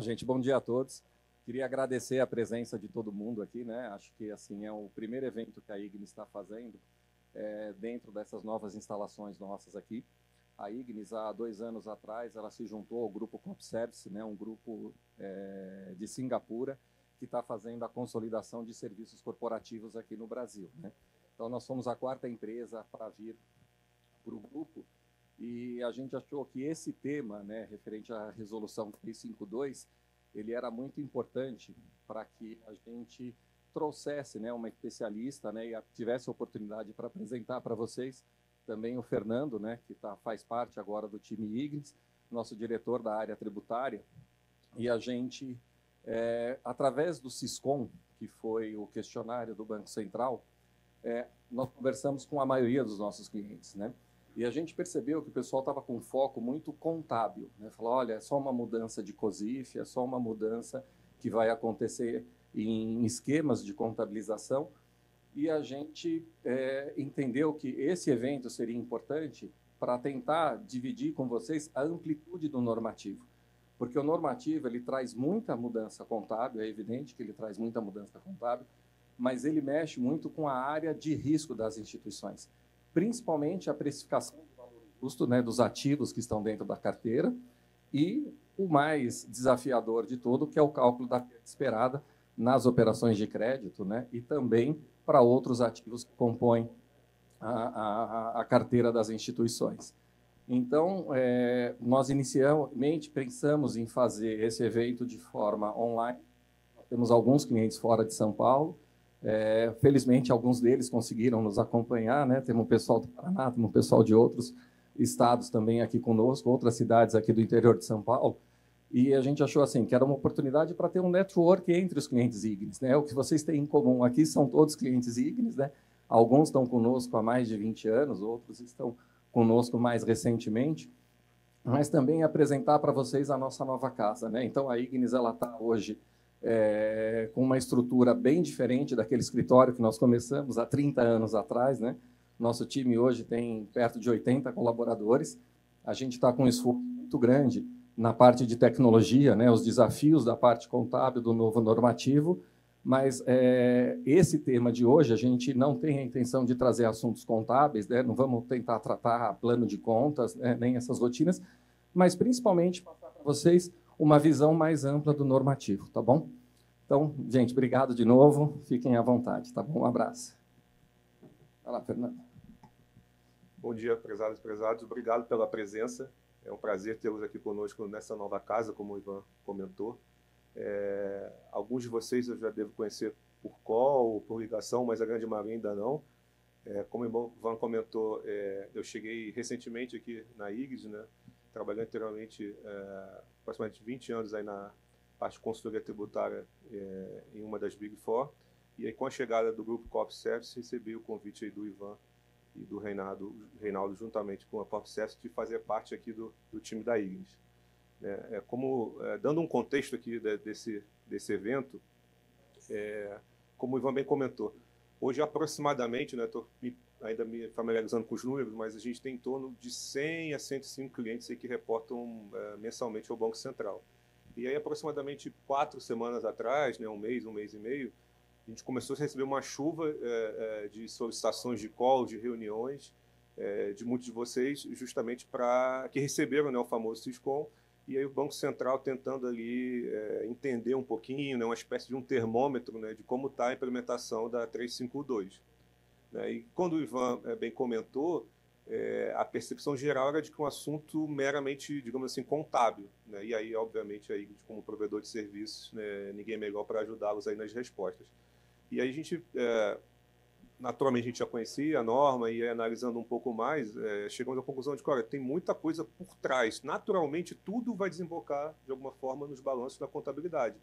gente, bom dia a todos. Queria agradecer a presença de todo mundo aqui, né? Acho que assim é o primeiro evento que a Ignis está fazendo dentro dessas novas instalações nossas aqui. A Ignis, há 2 anos atrás, ela se juntou ao grupo Copservice, né? Um grupo de Singapura que está fazendo a consolidação de serviços corporativos aqui no Brasil, né? Então, nós somos a 4ª empresa para vir para o grupo e a gente achou que esse tema, né, referente à resolução 352, ele era muito importante para que a gente trouxesse, né, uma especialista, né, e tivesse a oportunidade para apresentar para vocês também o Fernando, né, que faz parte agora do time Ignis, nosso diretor da área tributária, e a gente, através do Siscom, que foi o questionário do Banco Central, nós conversamos com a maioria dos nossos clientes, né? E a gente percebeu que o pessoal estava com um foco muito contábil, né? Falou, olha, é só uma mudança de COSIF, é só uma mudança que vai acontecer em esquemas de contabilização. E a gente entendeu que esse evento seria importante para tentar dividir com vocês a amplitude do normativo. Porque o normativo ele traz muita mudança contábil, é evidente que ele traz muita mudança contábil, mas ele mexe muito com a área de risco das instituições, principalmente a precificação do valor do custo, né, dos ativos que estão dentro da carteira e o mais desafiador de tudo, que é o cálculo da perda esperada nas operações de crédito, né, e também para outros ativos que compõem a carteira das instituições. Então, nós inicialmente pensamos em fazer esse evento de forma online. Temos alguns clientes fora de São Paulo. Felizmente, alguns deles conseguiram nos acompanhar, né? Temos um pessoal do Paraná, temos um pessoal de outros estados também aqui conosco, outras cidades aqui do interior de São Paulo, e a gente achou assim, que era uma oportunidade para ter um network entre os clientes Ignis, né? O que vocês têm em comum aqui são todos clientes Ignis, né? Alguns estão conosco há mais de 20 anos, outros estão conosco mais recentemente, mas também apresentar para vocês a nossa nova casa, né? Então, a Ignis está hoje com uma estrutura bem diferente daquele escritório que nós começamos há 30 anos atrás, né? Nosso time hoje tem perto de 80 colaboradores. A gente está com um esforço muito grande na parte de tecnologia, né? Os desafios da parte contábil do novo normativo, mas esse tema de hoje, a gente não tem a intenção de trazer assuntos contábeis, né? Não vamos tentar tratar plano de contas, né? Nem essas rotinas, mas principalmente passar para vocês uma visão mais ampla do normativo, tá bom? Então, gente, obrigado de novo, fiquem à vontade, tá bom? Um abraço. Vai lá, Fernando. Bom dia, prezados e prezados, obrigado pela presença, é um prazer tê-los aqui conosco nessa nova casa, como o Ivan comentou. Alguns de vocês eu já devo conhecer por call, por ligação, mas a grande maioria ainda não. Como o Ivan comentou, eu cheguei recentemente aqui na Ignis, né? Trabalhei anteriormente aproximadamente 20 anos aí na parte de consultoria tributária em uma das Big Four, e aí com a chegada do grupo Copservice recebi o convite aí do Ivan e do Reinaldo juntamente com a Copservice de fazer parte aqui do time da Ignis. Dando um contexto aqui desse evento, como o Ivan bem comentou, hoje aproximadamente, né, estou ainda me familiarizando com os números, mas a gente tem em torno de 100 a 105 clientes aí que reportam mensalmente ao Banco Central. E aí, aproximadamente 4 semanas atrás, né, um mês e meio, a gente começou a receber uma chuva de solicitações de call, de reuniões, de muitos de vocês, justamente para que receberam, né, o famoso Siscom, e aí o Banco Central tentando ali entender um pouquinho, né, uma espécie de um termômetro, né, de como está a implementação da 352. E quando o Ivan bem comentou, a percepção geral era de que um assunto meramente, digamos assim, contábil, né? E aí, obviamente, aí, como provedor de serviços, né, ninguém é melhor para ajudá-los aí nas respostas. E aí a gente, naturalmente, a gente já conhecia a norma e analisando um pouco mais, chegamos à conclusão de que, olha, tem muita coisa por trás. Naturalmente, tudo vai desembocar, de alguma forma, nos balanços da contabilidade.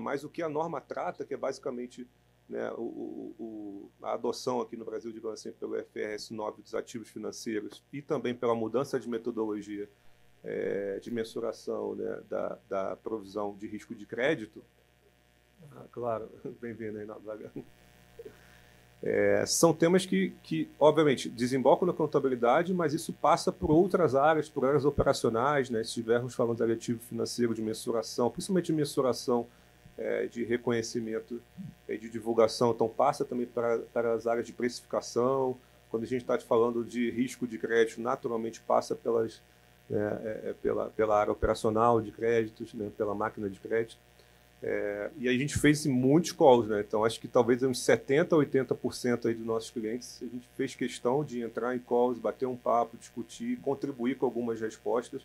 Mas o que a norma trata, que é basicamente, né, a adoção aqui no Brasil, digamos assim, pelo FRS 9 dos ativos financeiros e também pela mudança de metodologia de mensuração, né, da provisão de risco de crédito. Claro, bem-vindo, Reinaldo. São temas que, obviamente, desembocam na contabilidade, mas isso passa por outras áreas, por áreas operacionais, né? Se estivermos falando de ativo financeiro, de mensuração, principalmente de mensuração, de reconhecimento e de divulgação, então passa também para as áreas de precificação. Quando a gente está falando de risco de crédito, naturalmente passa pela área operacional de créditos, né? Pela máquina de crédito. E a gente fez muitos calls, né? Então acho que talvez uns 70% a 80% aí dos nossos clientes, a gente fez questão de entrar em calls, bater um papo, discutir, contribuir com algumas respostas,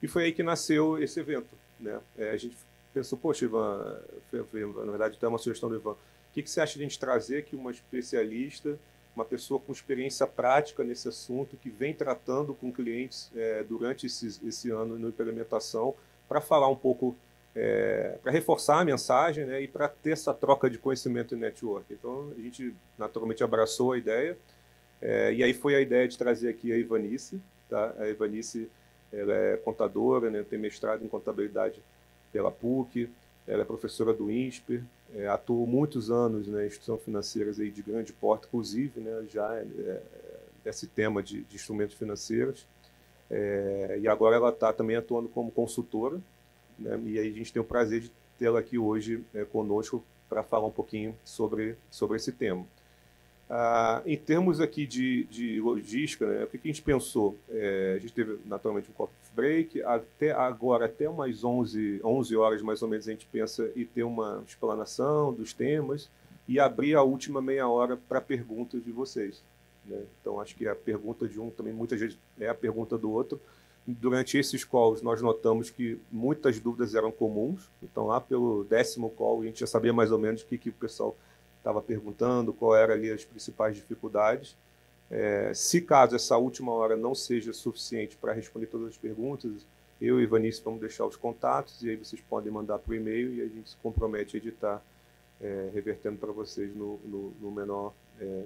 e foi aí que nasceu esse evento, né? A gente pensou, poxa, Ivan, na verdade até uma sugestão do Ivan, o que você acha de a gente trazer aqui uma especialista, uma pessoa com experiência prática nesse assunto, que vem tratando com clientes durante esse ano na implementação, para falar um pouco, para reforçar a mensagem, né, e para ter essa troca de conhecimento e network. Então, a gente naturalmente abraçou a ideia, e aí foi a ideia de trazer aqui a Ivanice. Tá? A Ivanice, ela é contadora, né, tem mestrado em contabilidade pela PUC, ela é professora do INSPER, atuou muitos anos, né, em instituições financeiras aí de grande porte, inclusive, né, já esse tema de instrumentos financeiros, e agora ela está também atuando como consultora, né, e aí a gente tem o prazer de tê-la aqui hoje conosco para falar um pouquinho sobre esse tema. Em termos aqui de logística, né, o que a gente pensou? A gente teve naturalmente um coffee break, até umas 11 horas mais ou menos a gente pensa em ter uma explanação dos temas e abrir a última meia hora para perguntas de vocês, né? Então acho que a pergunta de um também muitas vezes é a pergunta do outro. Durante esses calls nós notamos que muitas dúvidas eram comuns, então lá pelo 10º call a gente já sabia mais ou menos o que o pessoal estava perguntando, qual era ali as principais dificuldades. Se caso essa última hora não seja suficiente para responder todas as perguntas, eu e Ivanice vamos deixar os contatos, e aí vocês podem mandar por e-mail e a gente se compromete a editar, revertendo para vocês no menor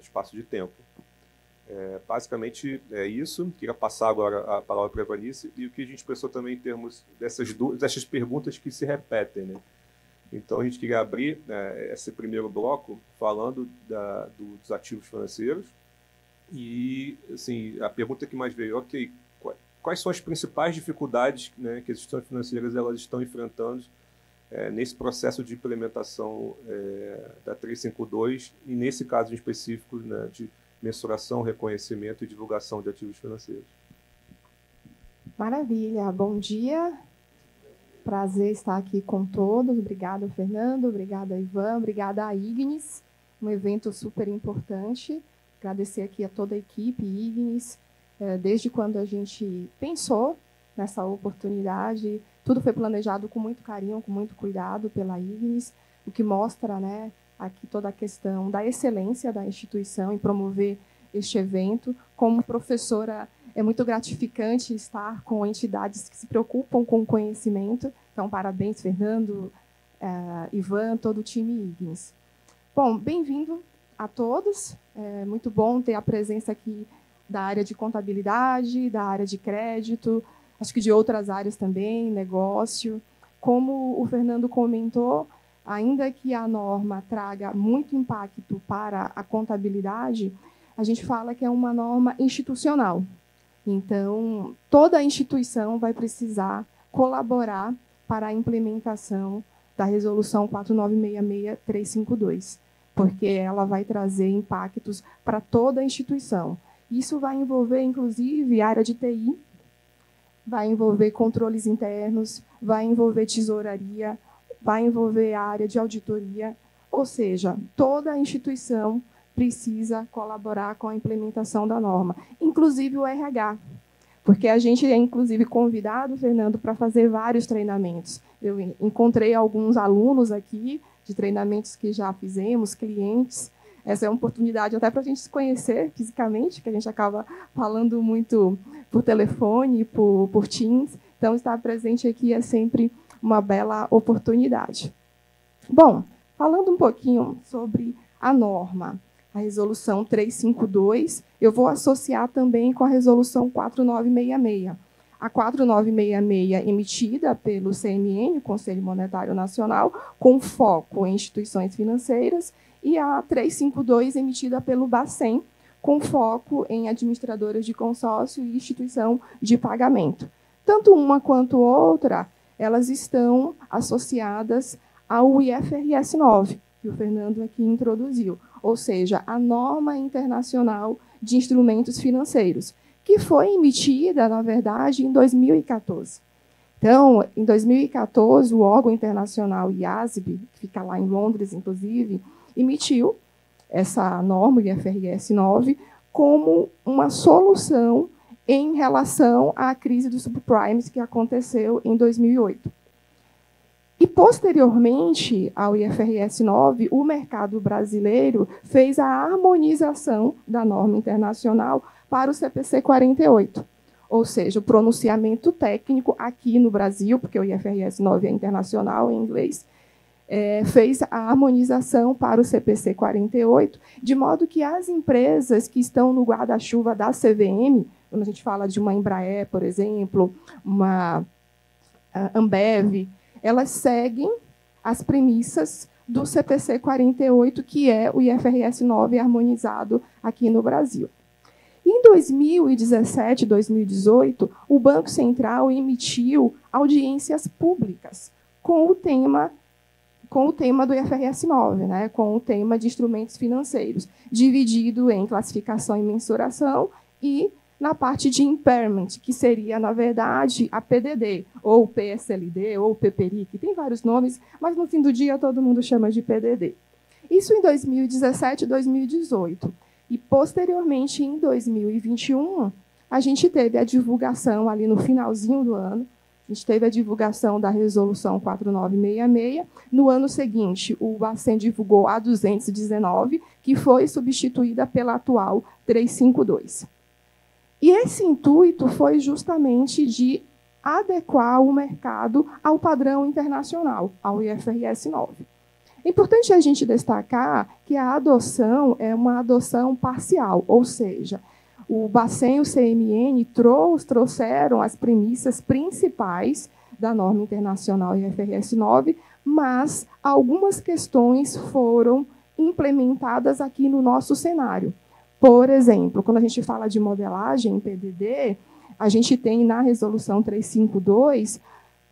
espaço de tempo. Basicamente é isso. Queria passar agora a palavra para a Ivanice, e o que a gente pensou também em termos dessas perguntas que se repetem, né? Então, a gente queria abrir esse primeiro bloco falando dos ativos financeiros. E, assim, a pergunta que mais veio, ok, quais são as principais dificuldades, né, que as instituições financeiras elas estão enfrentando nesse processo de implementação da 352, e nesse caso em específico, né, de mensuração, reconhecimento e divulgação de ativos financeiros? Maravilha, bom dia. Prazer estar aqui com todos. Obrigada, Fernando. Obrigada, Ivan. Obrigada, Ignis. Um evento super importante. Agradecer aqui a toda a equipe Ignis. Desde quando a gente pensou nessa oportunidade, tudo foi planejado com muito carinho, com muito cuidado pela Ignis, o que mostra, né, aqui toda a questão da excelência da instituição em promover este evento. Como professora, é muito gratificante estar com entidades que se preocupam com o conhecimento. Então, parabéns, Fernando, Ivan, todo o time Ignis. Bom, bem-vindo a todos. É muito bom ter a presença aqui da área de contabilidade, da área de crédito, acho que de outras áreas também, negócio. Como o Fernando comentou, ainda que a norma traga muito impacto para a contabilidade, a gente fala que é uma norma institucional. Então, toda a instituição vai precisar colaborar para a implementação da Resolução 4966-352, porque ela vai trazer impactos para toda a instituição. Isso vai envolver, inclusive, a área de TI, vai envolver controles internos, vai envolver tesouraria, vai envolver a área de auditoria, ou seja, toda a instituição precisa colaborar com a implementação da norma, inclusive o RH, porque a gente é, inclusive, convidado, Fernando, para fazer vários treinamentos. Eu encontrei alguns alunos aqui de treinamentos que já fizemos, clientes. Essa é uma oportunidade até para a gente se conhecer fisicamente, que a gente acaba falando muito por telefone, por Teams. Então, estar presente aqui é sempre uma bela oportunidade. Bom, falando um pouquinho sobre a norma, a Resolução 352, eu vou associar também com a Resolução 4966. A 4966 emitida pelo CMN, Conselho Monetário Nacional, com foco em instituições financeiras, e a 352, emitida pelo Bacen, com foco em administradoras de consórcio e instituição de pagamento. Tanto uma quanto outra, elas estão associadas ao IFRS 9, que o Fernando aqui introduziu, ou seja, a norma internacional de instrumentos financeiros, que foi emitida, na verdade, em 2014. Então, em 2014, o órgão internacional IASB, que fica lá em Londres, inclusive, emitiu essa norma, o IFRS 9, como uma solução em relação à crise dos subprimes que aconteceu em 2008. E, posteriormente ao IFRS 9, o mercado brasileiro fez a harmonização da norma internacional para o CPC 48, ou seja, o pronunciamento técnico aqui no Brasil, porque o IFRS 9 é internacional em inglês, fez a harmonização para o CPC 48, de modo que as empresas que estão no guarda-chuva da CVM, quando a gente fala de uma Embraer, por exemplo, uma Ambev, elas seguem as premissas do CPC 48, que é o IFRS 9 harmonizado aqui no Brasil. Em 2017, 2018, o Banco Central emitiu audiências públicas com o tema do IFRS 9, né, com o tema de instrumentos financeiros, dividido em classificação e mensuração e na parte de impairment, que seria, na verdade, a PDD, ou PSLD, ou PPRIC, tem vários nomes, mas no fim do dia todo mundo chama de PDD. Isso em 2017 e 2018. E, posteriormente, em 2021, a gente teve a divulgação, ali no finalzinho do ano, a gente teve a divulgação da Resolução 4966. No ano seguinte, o Bacen divulgou a 219, que foi substituída pela atual 352. E esse intuito foi justamente de adequar o mercado ao padrão internacional, ao IFRS 9. É importante a gente destacar que a adoção é uma adoção parcial, ou seja, o Bacen e o CMN trouxeram as premissas principais da norma internacional IFRS 9, mas algumas questões foram implementadas aqui no nosso cenário. Por exemplo, quando a gente fala de modelagem em PDD, a gente tem na Resolução 352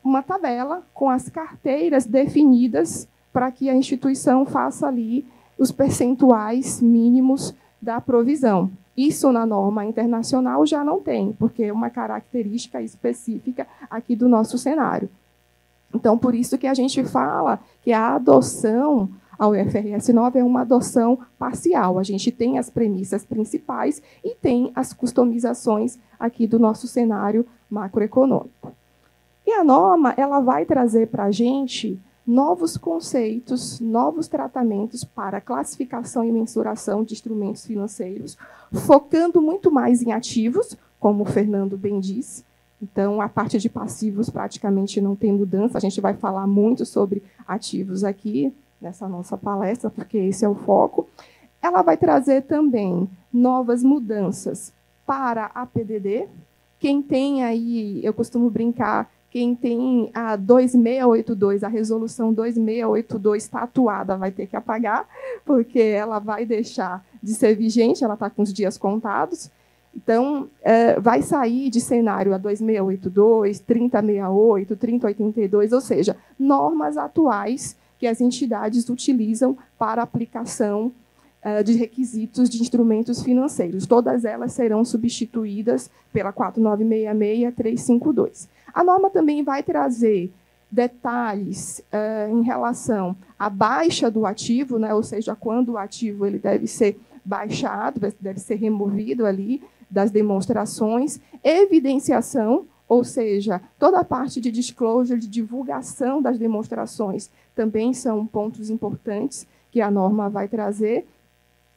uma tabela com as carteiras definidas para que a instituição faça ali os percentuais mínimos da provisão. Isso na norma internacional já não tem, porque é uma característica específica aqui do nosso cenário. Então, por isso que a gente fala que a adoção ao IFRS 9 é uma adoção parcial. A gente tem as premissas principais e tem as customizações aqui do nosso cenário macroeconômico. E a norma ela vai trazer para a gente novos conceitos, novos tratamentos para classificação e mensuração de instrumentos financeiros, focando muito mais em ativos, como o Fernando bem disse. Então, a parte de passivos praticamente não tem mudança. A gente vai falar muito sobre ativos aqui nessa nossa palestra, porque esse é o foco. Ela vai trazer também novas mudanças para a PDD. Quem tem aí, eu costumo brincar, quem tem a 2682, a resolução 2682 tatuada, vai ter que apagar, porque ela vai deixar de ser vigente, ela está com os dias contados. Então, vai sair de cenário a 2682, 3068, 3082, ou seja, normas atuais que as entidades utilizam para aplicação de requisitos de instrumentos financeiros. Todas elas serão substituídas pela 4966 e 352. A norma também vai trazer detalhes em relação à baixa do ativo, né, ou seja, quando o ativo ele deve ser baixado, deve ser removido ali das demonstrações, evidenciação, ou seja, toda a parte de disclosure, de divulgação das demonstrações, também são pontos importantes que a norma vai trazer.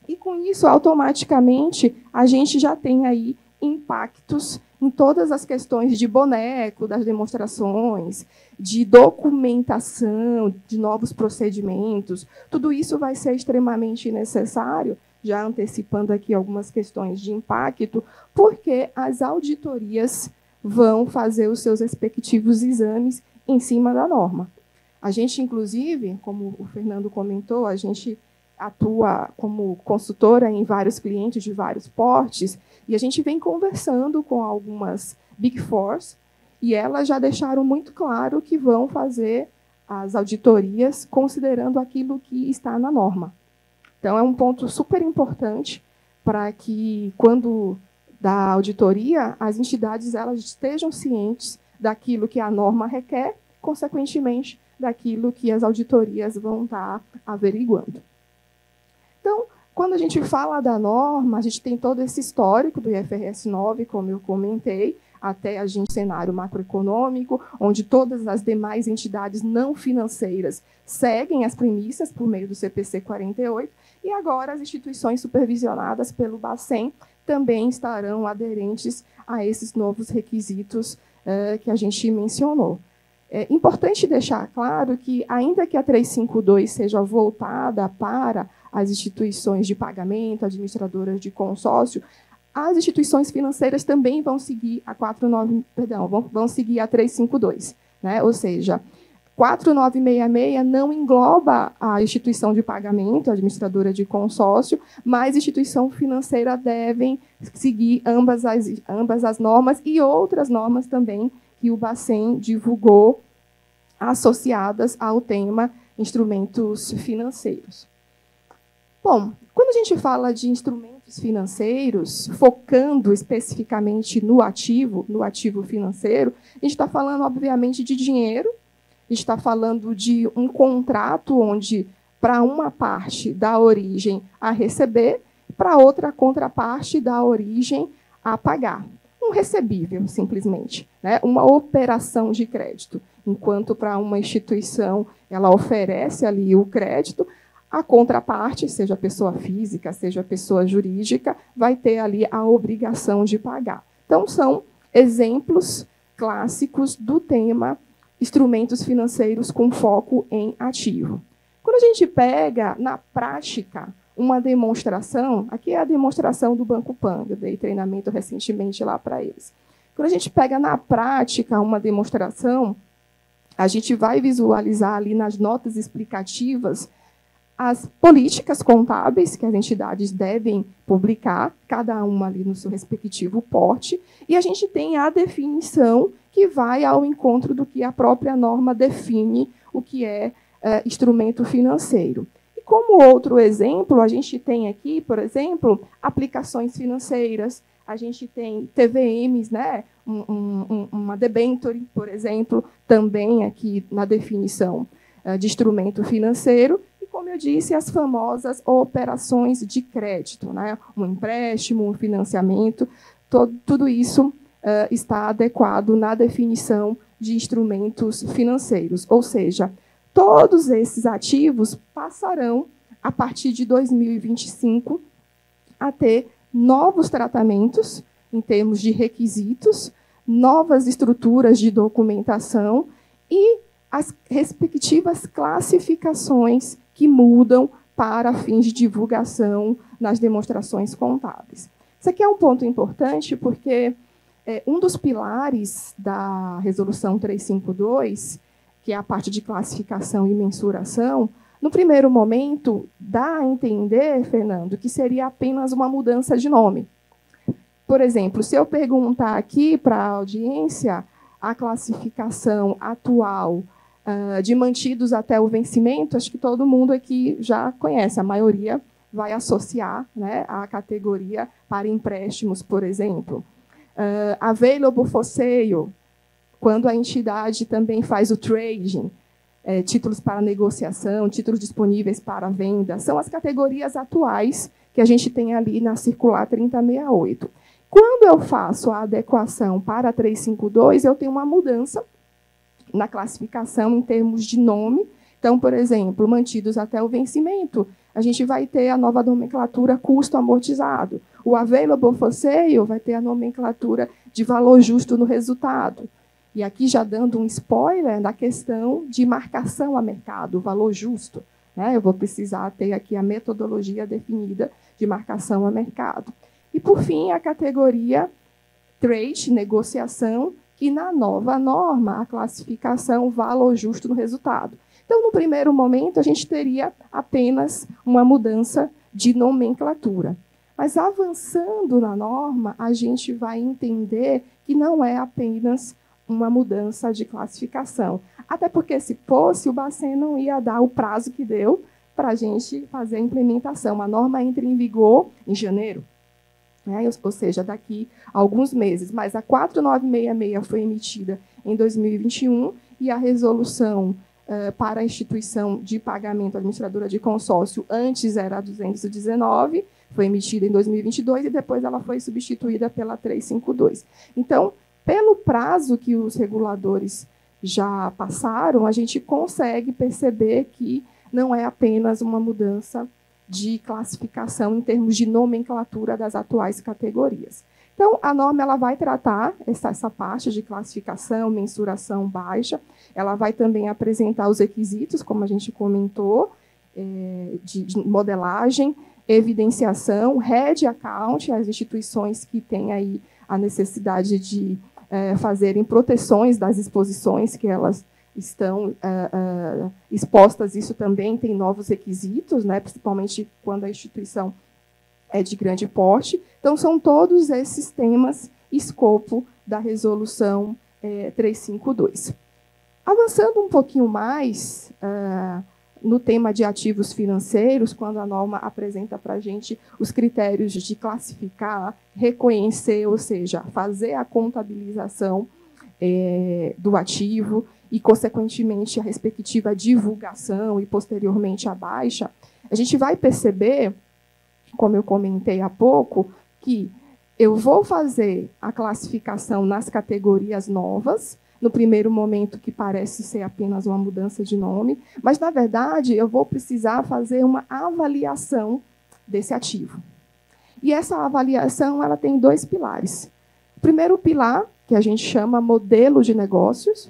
E, com isso, automaticamente, a gente já tem aí impactos em todas as questões de boneco, das demonstrações, de documentação, de novos procedimentos. Tudo isso vai ser extremamente necessário, já antecipando aqui algumas questões de impacto, porque as auditorias vão fazer os seus respectivos exames em cima da norma. A gente, inclusive, como o Fernando comentou, a gente atua como consultora em vários clientes de vários portes, e a gente vem conversando com algumas Big Fours, e elas já deixaram muito claro que vão fazer as auditorias considerando aquilo que está na norma. Então, é um ponto super importante para que, quando da auditoria, as entidades elas estejam cientes daquilo que a norma requer, consequentemente, daquilo que as auditorias vão estar averiguando. Então, quando a gente fala da norma, a gente tem todo esse histórico do IFRS 9, como eu comentei, até a gente cenário macroeconômico, onde todas as demais entidades não financeiras seguem as premissas por meio do CPC 48, e agora as instituições supervisionadas pelo Bacen também estarão aderentes a esses novos requisitos que a gente mencionou. É importante deixar claro que, ainda que a 352 seja voltada para as instituições de pagamento, administradoras de consórcio, as instituições financeiras também vão seguir a 49, vão seguir a 352, né? Ou seja, 4966 não engloba a instituição de pagamento, a administradora de consórcio, mas a instituição financeira devem seguir ambas as normas e outras normas também que o Bacen divulgou associadas ao tema instrumentos financeiros. Bom, quando a gente fala de instrumentos financeiros, focando especificamente no ativo financeiro, a gente está falando, obviamente, de dinheiro, a gente está falando de um contrato onde, para uma parte, dá origem a receber, para outra contraparte, dá origem a pagar. Um recebível, simplesmente, né? Uma operação de crédito. Enquanto para uma instituição ela oferece ali o crédito, a contraparte, seja pessoa física, seja pessoa jurídica, vai ter ali a obrigação de pagar. Então, são exemplos clássicos do tema instrumentos financeiros com foco em ativo. Quando a gente pega, na prática, uma demonstração, aqui é a demonstração do Banco Pan, eu dei treinamento recentemente lá para eles. Quando a gente pega na prática uma demonstração, a gente vai visualizar ali nas notas explicativas as políticas contábeis que as entidades devem publicar, cada uma ali no seu respectivo porte, e a gente tem a definição que vai ao encontro do que a própria norma define o que é instrumento financeiro. E como outro exemplo, a gente tem aqui, por exemplo, aplicações financeiras, a gente tem TVMs, né? Uma debenture, por exemplo, também aqui na definição de instrumento financeiro, e, como eu disse, as famosas operações de crédito, né? Um empréstimo, um financiamento, tudo isso está adequado na definição de instrumentos financeiros, ou seja, todos esses ativos passarão, a partir de 2025, a ter novos tratamentos em termos de requisitos, novas estruturas de documentação e as respectivas classificações que mudam para fins de divulgação nas demonstrações contábeis. Isso aqui é um ponto importante porque um dos pilares da Resolução 352, que é a parte de classificação e mensuração, no primeiro momento, dá a entender, Fernando, que seria apenas uma mudança de nome. Por exemplo, se eu perguntar aqui para a audiência a classificação atual de mantidos até o vencimento, acho que todo mundo aqui já conhece, a maioria vai associar, né, a categoria para empréstimos, por exemplo. Available for sale, quando a entidade também faz o trading, títulos para negociação, títulos disponíveis para venda, são as categorias atuais que a gente tem ali na Circular 3068. Quando eu faço a adequação para a 352, eu tenho uma mudança na classificação em termos de nome. Então, por exemplo, mantidos até o vencimento, a gente vai ter a nova nomenclatura custo amortizado. O available for sale vai ter a nomenclatura de valor justo no resultado. E aqui já dando um spoiler da questão de marcação a mercado, o valor justo, né? Eu vou precisar ter aqui a metodologia definida de marcação a mercado. E, por fim, a categoria trade, negociação, que na nova norma, a classificação valor justo no resultado. Então, no primeiro momento, a gente teria apenas uma mudança de nomenclatura. Mas, avançando na norma, a gente vai entender que não é apenas uma mudança de classificação. Até porque, se fosse, o Bacen não ia dar o prazo que deu para a gente fazer a implementação. A norma entra em vigor em janeiro, né? Ou seja, daqui a alguns meses. Mas a 4966 foi emitida em 2021 e a resolução para a instituição de pagamento administradora de consórcio, antes era a 219, foi emitida em 2022 e depois ela foi substituída pela 352. Então, pelo prazo que os reguladores já passaram, a gente consegue perceber que não é apenas uma mudança de classificação em termos de nomenclatura das atuais categorias. Então, a norma ela vai tratar essa parte de classificação, mensuração baixa, ela vai também apresentar os requisitos, como a gente comentou, de modelagem, evidenciação, head account, as instituições que têm aí a necessidade de fazerem proteções das exposições que elas estão expostas. Isso também tem novos requisitos, né, principalmente quando a instituição é de grande porte. Então, são todos esses temas escopo da resolução 352. Avançando um pouquinho mais no tema de ativos financeiros, quando a norma apresenta para a gente os critérios de classificar, reconhecer, ou seja, fazer a contabilização do ativo e, consequentemente, a respectiva divulgação e, posteriormente, a baixa, a gente vai perceber, como eu comentei há pouco, que eu vou fazer a classificação nas categorias novas, no primeiro momento que parece ser apenas uma mudança de nome, mas, na verdade, eu vou precisar fazer uma avaliação desse ativo. E essa avaliação ela tem dois pilares. O primeiro pilar, que a gente chama modelo de negócios,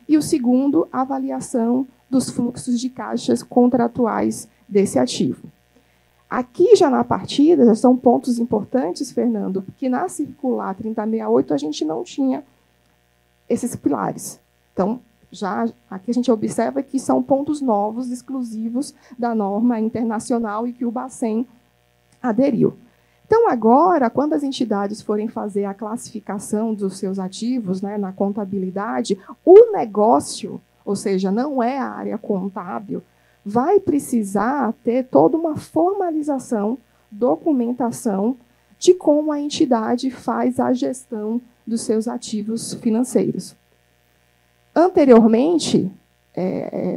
e o segundo, avaliação dos fluxos de caixas contratuais desse ativo. Aqui, já na partida, já são pontos importantes, Fernando, porque na circular 3068 a gente não tinha esses pilares. Então, já aqui a gente observa que são pontos novos, exclusivos da norma internacional e que o Bacen aderiu. Então, agora, quando as entidades forem fazer a classificação dos seus ativos, né, na contabilidade, o negócio, ou seja, não é a área contábil, vai precisar ter toda uma formalização, documentação de como a entidade faz a gestão dos seus ativos financeiros. Anteriormente,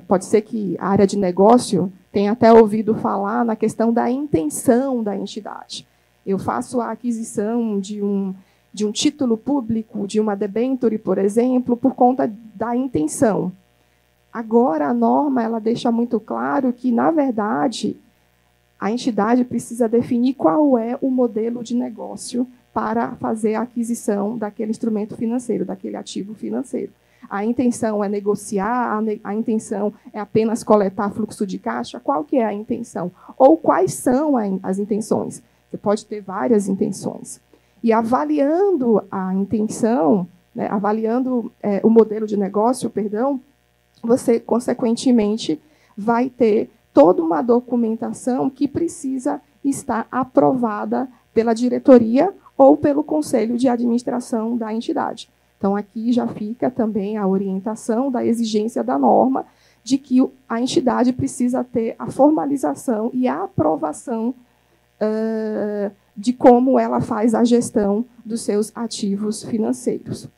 pode ser que a área de negócio tenha até ouvido falar na questão da intenção da entidade. Eu faço a aquisição de um título público, de uma debênture, por exemplo, por conta da intenção. Agora, a norma ela deixa muito claro que, na verdade, a entidade precisa definir qual é o modelo de negócio para fazer a aquisição daquele instrumento financeiro, daquele ativo financeiro. A intenção é negociar, a intenção é apenas coletar fluxo de caixa. Qual que é a intenção? Ou quais são as intenções? Você pode ter várias intenções. E avaliando a intenção, né, avaliando o modelo de negócio, perdão, você, consequentemente, vai ter toda uma documentação que precisa estar aprovada pela diretoria ou pelo conselho de administração da entidade. Então, aqui já fica também a orientação da exigência da norma de que a entidade precisa ter a formalização e a aprovação de como ela faz a gestão dos seus ativos financeiros.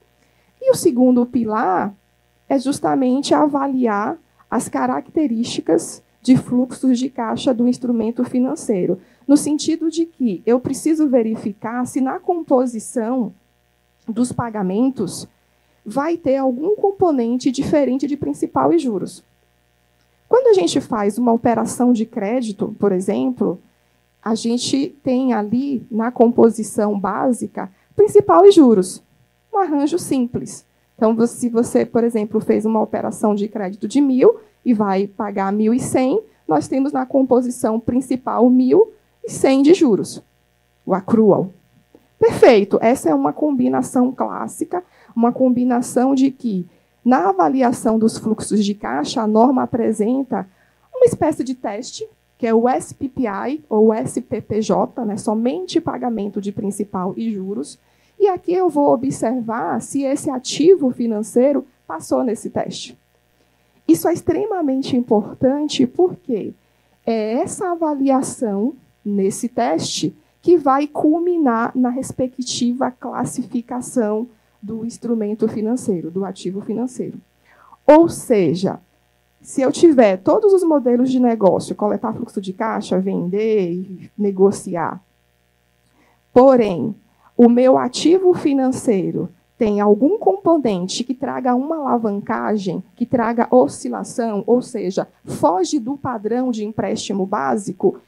E o segundo pilar é justamente avaliar as características de fluxos de caixa do instrumento financeiro, no sentido de que eu preciso verificar se na composição dos pagamentos vai ter algum componente diferente de principal e juros. Quando a gente faz uma operação de crédito, por exemplo, a gente tem ali, na composição básica, principal e juros. Um arranjo simples. Então, se você, por exemplo, fez uma operação de crédito de 1.000 e vai pagar 1.100, nós temos na composição principal 1.000 e 100 de juros. O accrual. Perfeito. Essa é uma combinação clássica, uma combinação de que Na avaliação dos fluxos de caixa, a norma apresenta uma espécie de teste, que é o SPPI ou SPPJ, né, somente pagamento de principal e juros. E aqui eu vou observar se esse ativo financeiro passou nesse teste. Isso é extremamente importante porque é essa avaliação nesse teste que vai culminar na respectiva classificação do instrumento financeiro, do ativo financeiro. Ou seja, se eu tiver todos os modelos de negócio, coletar fluxo de caixa, vender e negociar, porém, o meu ativo financeiro tem algum componente que traga uma alavancagem, que traga oscilação, ou seja, foge do padrão de empréstimo básico,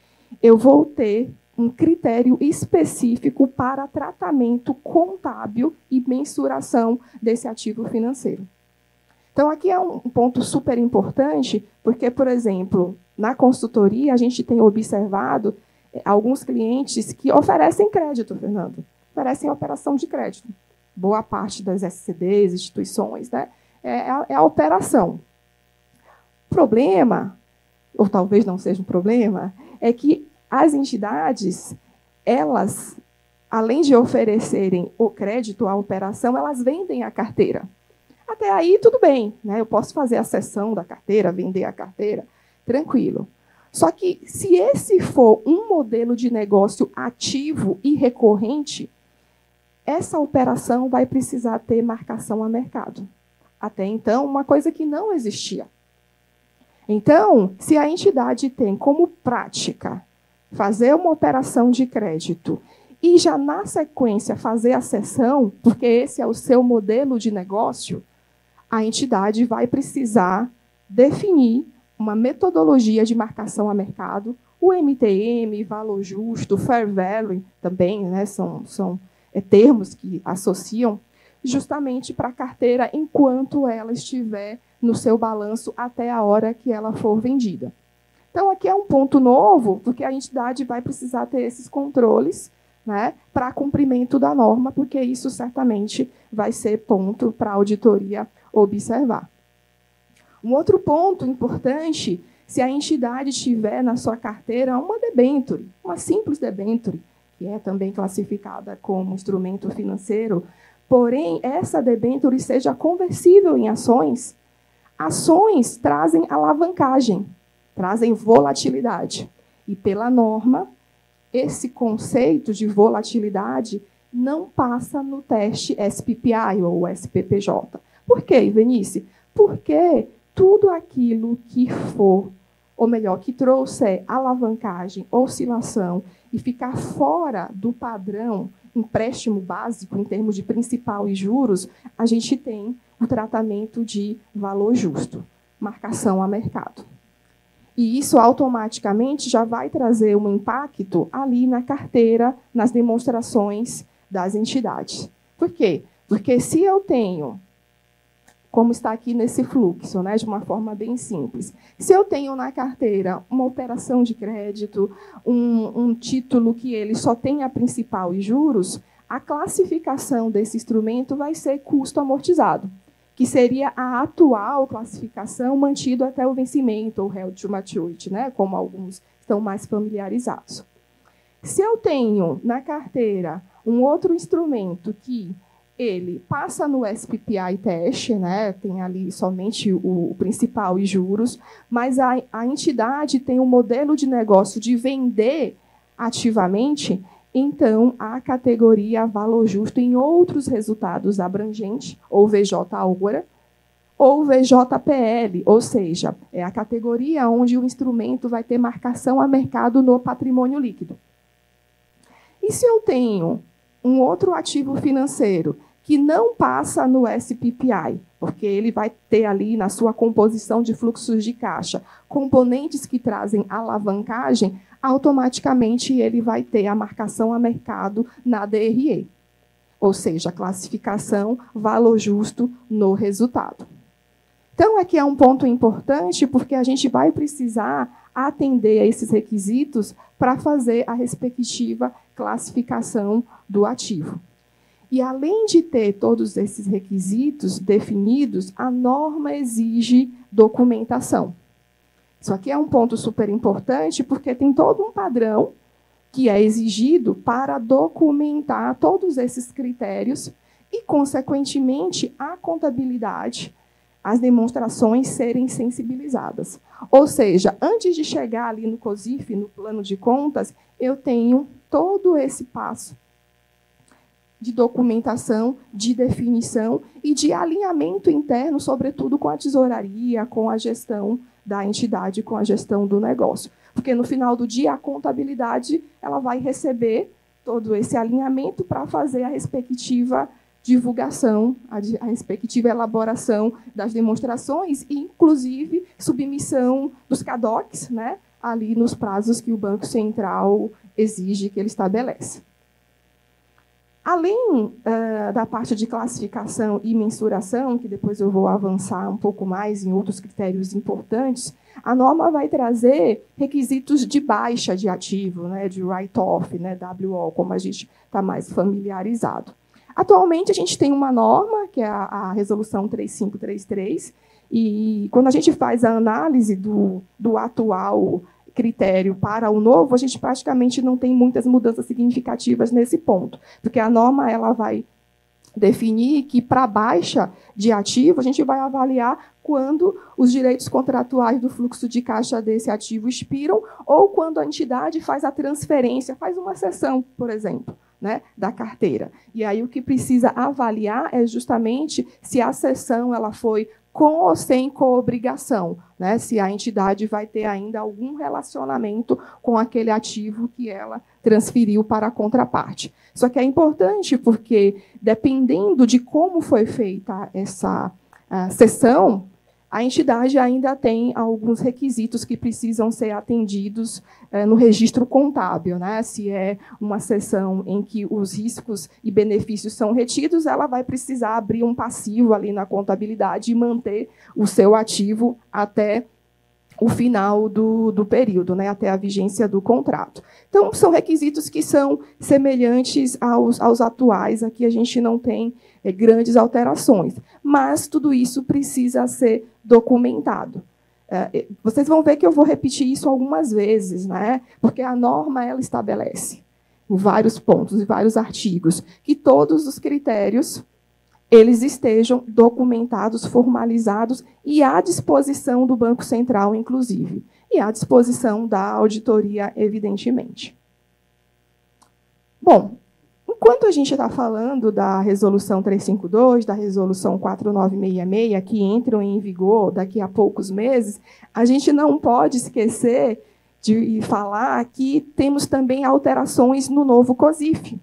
eu vou ter um critério específico para tratamento contábil e mensuração desse ativo financeiro. Então, aqui é um ponto super importante, porque, por exemplo, na consultoria, a gente tem observado alguns clientes que oferecem crédito, Fernando, oferecem operação de crédito. Boa parte das SCDs, instituições, né, é a operação. O problema, ou talvez não seja um problema, é que as entidades, elas, além de oferecerem o crédito à operação, elas vendem a carteira. Até aí, tudo bem, né? Eu posso fazer a cessão da carteira, vender a carteira, tranquilo. Só que, se esse for um modelo de negócio ativo e recorrente, essa operação vai precisar ter marcação a mercado. Até então, uma coisa que não existia. Então, se a entidade tem como prática fazer uma operação de crédito e já na sequência fazer a cessão, porque esse é o seu modelo de negócio, a entidade vai precisar definir uma metodologia de marcação a mercado, o MTM, valor justo, fair value também, né, são termos que associam justamente para a carteira enquanto ela estiver no seu balanço até a hora que ela for vendida. Então, aqui é um ponto novo, porque a entidade vai precisar ter esses controles, né, para cumprimento da norma, porque isso certamente vai ser ponto para a auditoria observar. Um outro ponto importante, se a entidade tiver na sua carteira uma debênture, uma simples debênture, que é também classificada como instrumento financeiro, porém, essa debênture seja conversível em ações, ações trazem alavancagem, trazem volatilidade. E, pela norma, esse conceito de volatilidade não passa no teste SPPI ou SPPJ. Por quê, Ivenice? Porque tudo aquilo que for, ou melhor, que trouxer alavancagem, oscilação e ficar fora do padrão empréstimo básico, em termos de principal e juros, a gente tem o tratamento de valor justo, marcação a mercado. E isso automaticamente já vai trazer um impacto ali na carteira, nas demonstrações das entidades. Por quê? Porque se eu tenho, como está aqui nesse fluxo, né, de uma forma bem simples, se eu tenho na carteira uma operação de crédito, um título que ele só tem a principal e juros, a classificação desse instrumento vai ser custo amortizado, que seria a atual classificação mantida até o vencimento, ou held to maturity, né, como alguns estão mais familiarizados. Se eu tenho na carteira um outro instrumento que ele passa no SPPI teste, né, tem ali somente o principal e juros, mas a entidade tem um modelo de negócio de vender ativamente, então a categoria valor justo em outros resultados abrangentes, ou VJ Ágora, ou VJPL, ou seja, é a categoria onde o instrumento vai ter marcação a mercado no patrimônio líquido. E se eu tenho um outro ativo financeiro que não passa no SPPI, porque ele vai ter ali na sua composição de fluxos de caixa componentes que trazem alavancagem, automaticamente ele vai ter a marcação a mercado na DRE, ou seja, a classificação valor justo no resultado. Então, aqui é um ponto importante, porque a gente vai precisar atender a esses requisitos para fazer a respectiva classificação do ativo. E, além de ter todos esses requisitos definidos, a norma exige documentação. Isso aqui é um ponto super importante, porque tem todo um padrão que é exigido para documentar todos esses critérios e, consequentemente, a contabilidade, as demonstrações serem sensibilizadas. Ou seja, antes de chegar ali no COSIF, no plano de contas, eu tenho todo esse passo de documentação, de definição e de alinhamento interno, sobretudo com a tesouraria, com a gestão da entidade, com a gestão do negócio. Porque, no final do dia, a contabilidade ela vai receber todo esse alinhamento para fazer a respectiva divulgação, a respectiva elaboração das demonstrações e, inclusive, submissão dos CADOCs, né, ali nos prazos que o Banco Central exige, que ele estabelece. Além da parte de classificação e mensuração, que depois eu vou avançar um pouco mais em outros critérios importantes, a norma vai trazer requisitos de baixa de ativo, né, de write-off, né, WO, como a gente está mais familiarizado. Atualmente, a gente tem uma norma, que é a Resolução 3533, e quando a gente faz a análise do atual critério para o novo, a gente praticamente não tem muitas mudanças significativas nesse ponto, porque a norma ela vai definir que, para baixa de ativo, a gente vai avaliar quando os direitos contratuais do fluxo de caixa desse ativo expiram ou quando a entidade faz a transferência, faz uma cessão, por exemplo, né, da carteira. E aí o que precisa avaliar é justamente se a cessão ela foi com ou sem coobrigação, né? Se a entidade vai ter ainda algum relacionamento com aquele ativo que ela transferiu para a contraparte. Só que é importante porque, dependendo de como foi feita essa cessão, a entidade ainda tem alguns requisitos que precisam ser atendidos no registro contábil, né? Se é uma cessão em que os riscos e benefícios são retidos, ela vai precisar abrir um passivo ali na contabilidade e manter o seu ativo até o final do período, né? Até a vigência do contrato. Então, são requisitos que são semelhantes aos atuais, aqui a gente não tem grandes alterações, mas tudo isso precisa ser documentado. Vocês vão ver que eu vou repetir isso algumas vezes, né? Porque a norma ela estabelece, em vários pontos, em vários artigos, que todos os critérios eles estejam documentados, formalizados e à disposição do Banco Central, inclusive, e à disposição da auditoria, evidentemente. Bom, enquanto a gente está falando da Resolução 352, da Resolução 4966, que entram em vigor daqui a poucos meses, a gente não pode esquecer de falar que temos também alterações no novo COSIF.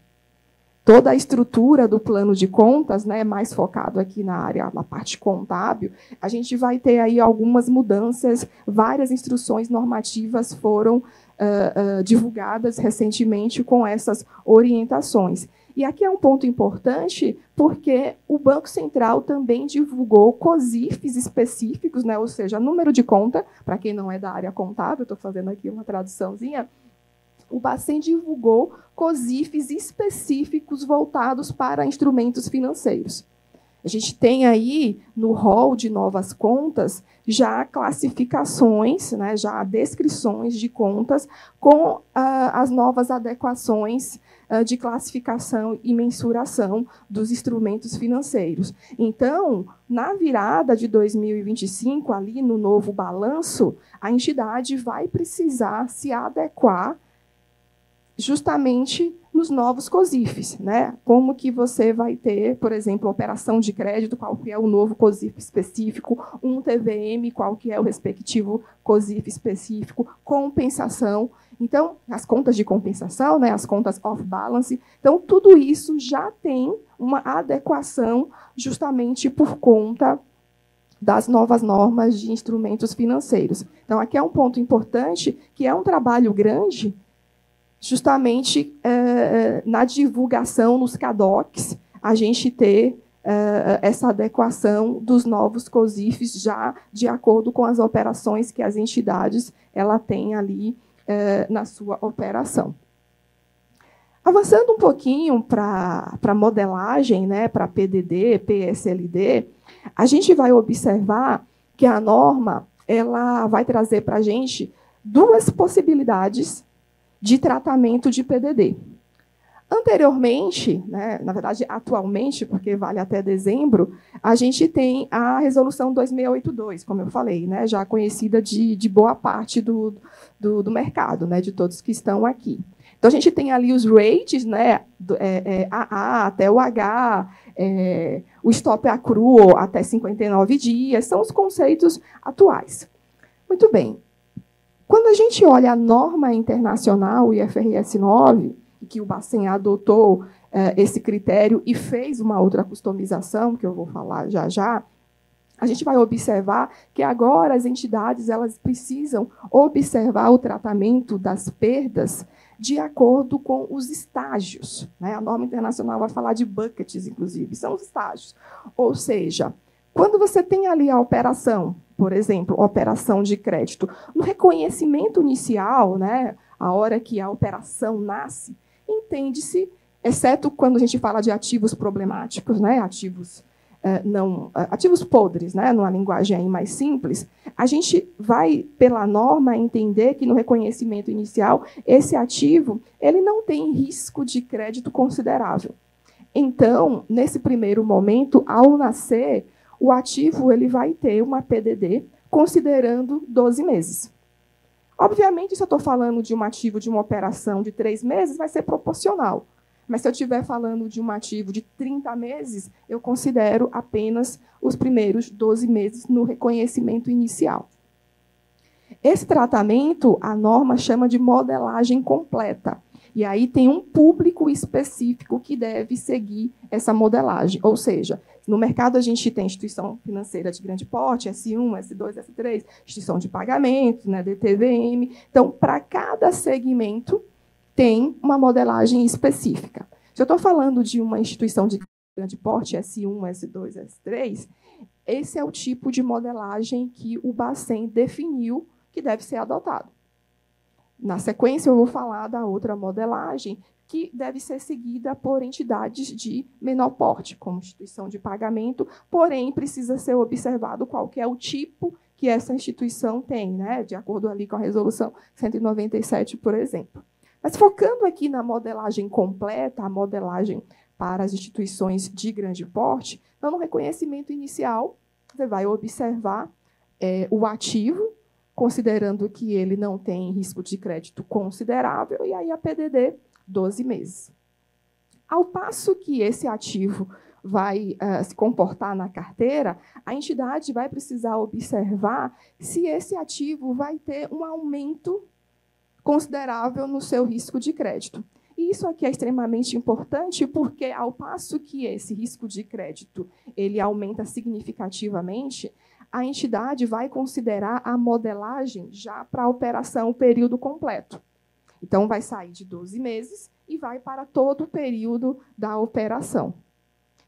Toda a estrutura do plano de contas, né, mais focado aqui na parte contábil, a gente vai ter aí algumas mudanças, várias instruções normativas foram divulgadas recentemente com essas orientações. E aqui é um ponto importante, porque o Banco Central também divulgou COSIFs específicos, né, ou seja, número de conta, para quem não é da área contábil, estou fazendo aqui uma traduçãozinha, o Bacen divulgou COSIFs específicos voltados para instrumentos financeiros. A gente tem aí, no rol de novas contas, já classificações, né, já descrições de contas com as novas adequações de classificação e mensuração dos instrumentos financeiros. Então, na virada de 2025, ali no novo balanço, a entidade vai precisar se adequar justamente nos novos COSIFs, né? Como que você vai ter, por exemplo, operação de crédito, qual que é o novo COSIF específico, um TVM, qual que é o respectivo COSIF específico, compensação. Então, as contas de compensação, né, as contas off-balance, então, tudo isso já tem uma adequação justamente por conta das novas normas de instrumentos financeiros. Então, aqui é um ponto importante, que é um trabalho grande, justamente na divulgação nos CADOCs, a gente ter essa adequação dos novos COSIFs já de acordo com as operações que as entidades ela têm ali na sua operação. A Avançando um pouquinho para a modelagem, né, para PDD, PSLD, a gente vai observar que a norma ela vai trazer para a gente duas possibilidades de tratamento de PDD. Anteriormente, né, na verdade, atualmente, porque vale até dezembro, a gente tem a Resolução 2682, como eu falei, né, já conhecida de boa parte do mercado, né, de todos que estão aqui. Então, a gente tem ali os rates, né, AA até o H, o stop accrual até 59 dias, são os conceitos atuais. Muito bem. Quando a gente olha a norma internacional, o IFRS 9, que o Bacen adotou esse critério e fez uma outra customização, que eu vou falar já já, a gente vai observar que agora as entidades elas precisam observar o tratamento das perdas de acordo com os estágios, né? A norma internacional vai falar de buckets, inclusive, são os estágios. Ou seja, quando você tem ali a operação, por exemplo, operação de crédito, no reconhecimento inicial, né, a hora que a operação nasce, entende-se, exceto quando a gente fala de ativos problemáticos, né, ativos podres, né, numa linguagem aí mais simples, a gente vai, pela norma, entender que no reconhecimento inicial, esse ativo ele não tem risco de crédito considerável. Então, nesse primeiro momento, ao nascer, o ativo ele vai ter uma PDD considerando 12 meses. Obviamente, se eu estou falando de um ativo de uma operação de 3 meses, vai ser proporcional. Mas se eu estiver falando de um ativo de 30 meses, eu considero apenas os primeiros 12 meses no reconhecimento inicial. Esse tratamento, a norma chama de modelagem completa. E aí tem um público específico que deve seguir essa modelagem. Ou seja, no mercado a gente tem instituição financeira de grande porte, S1, S2, S3, instituição de pagamento, né, DTVM. Então, para cada segmento, tem uma modelagem específica. Se eu estou falando de uma instituição de grande porte, S1, S2, S3, esse é o tipo de modelagem que o Bacen definiu que deve ser adotado. Na sequência, eu vou falar da outra modelagem, que deve ser seguida por entidades de menor porte, como instituição de pagamento, porém, precisa ser observado qual que é o tipo que essa instituição tem, né, de acordo ali com a Resolução 197, por exemplo. Mas focando aqui na modelagem completa, a modelagem para as instituições de grande porte, então, no reconhecimento inicial, você vai observar o ativo, considerando que ele não tem risco de crédito considerável, e aí a PDD, 12 meses. Ao passo que esse ativo vai se comportar na carteira, a entidade vai precisar observar se esse ativo vai ter um aumento considerável no seu risco de crédito. E isso aqui é extremamente importante porque, ao passo que esse risco de crédito ele aumenta significativamente, a entidade vai considerar a modelagem já para a operação período completo. Então, vai sair de 12 meses e vai para todo o período da operação.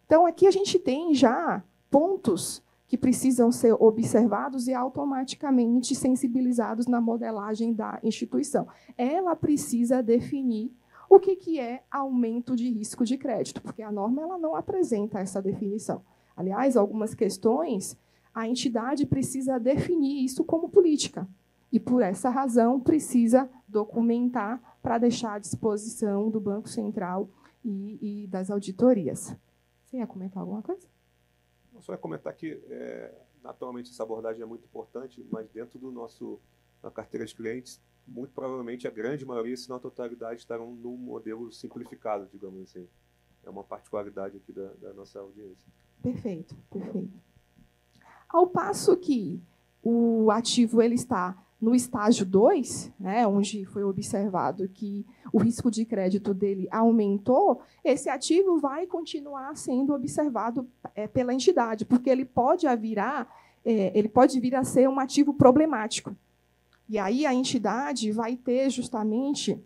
Então, aqui a gente tem já pontos que precisam ser observados e automaticamente sensibilizados na modelagem da instituição. Ela precisa definir o que é aumento de risco de crédito, porque a norma ela não apresenta essa definição. Aliás, algumas questões, a entidade precisa definir isso como política. E, por essa razão, precisa documentar para deixar à disposição do Banco Central e das auditorias. Você ia comentar alguma coisa? Eu só ia comentar que, naturalmente, essa abordagem é muito importante, mas dentro da carteira de clientes, muito provavelmente a grande maioria, se não a totalidade, estarão no modelo simplificado, digamos assim. É uma particularidade aqui da nossa audiência. Perfeito, perfeito. Ao passo que o ativo ele está no estágio 2, né, onde foi observado que o risco de crédito dele aumentou, esse ativo vai continuar sendo observado pela entidade, porque ele pode vir a ser um ativo problemático. E aí a entidade vai ter justamente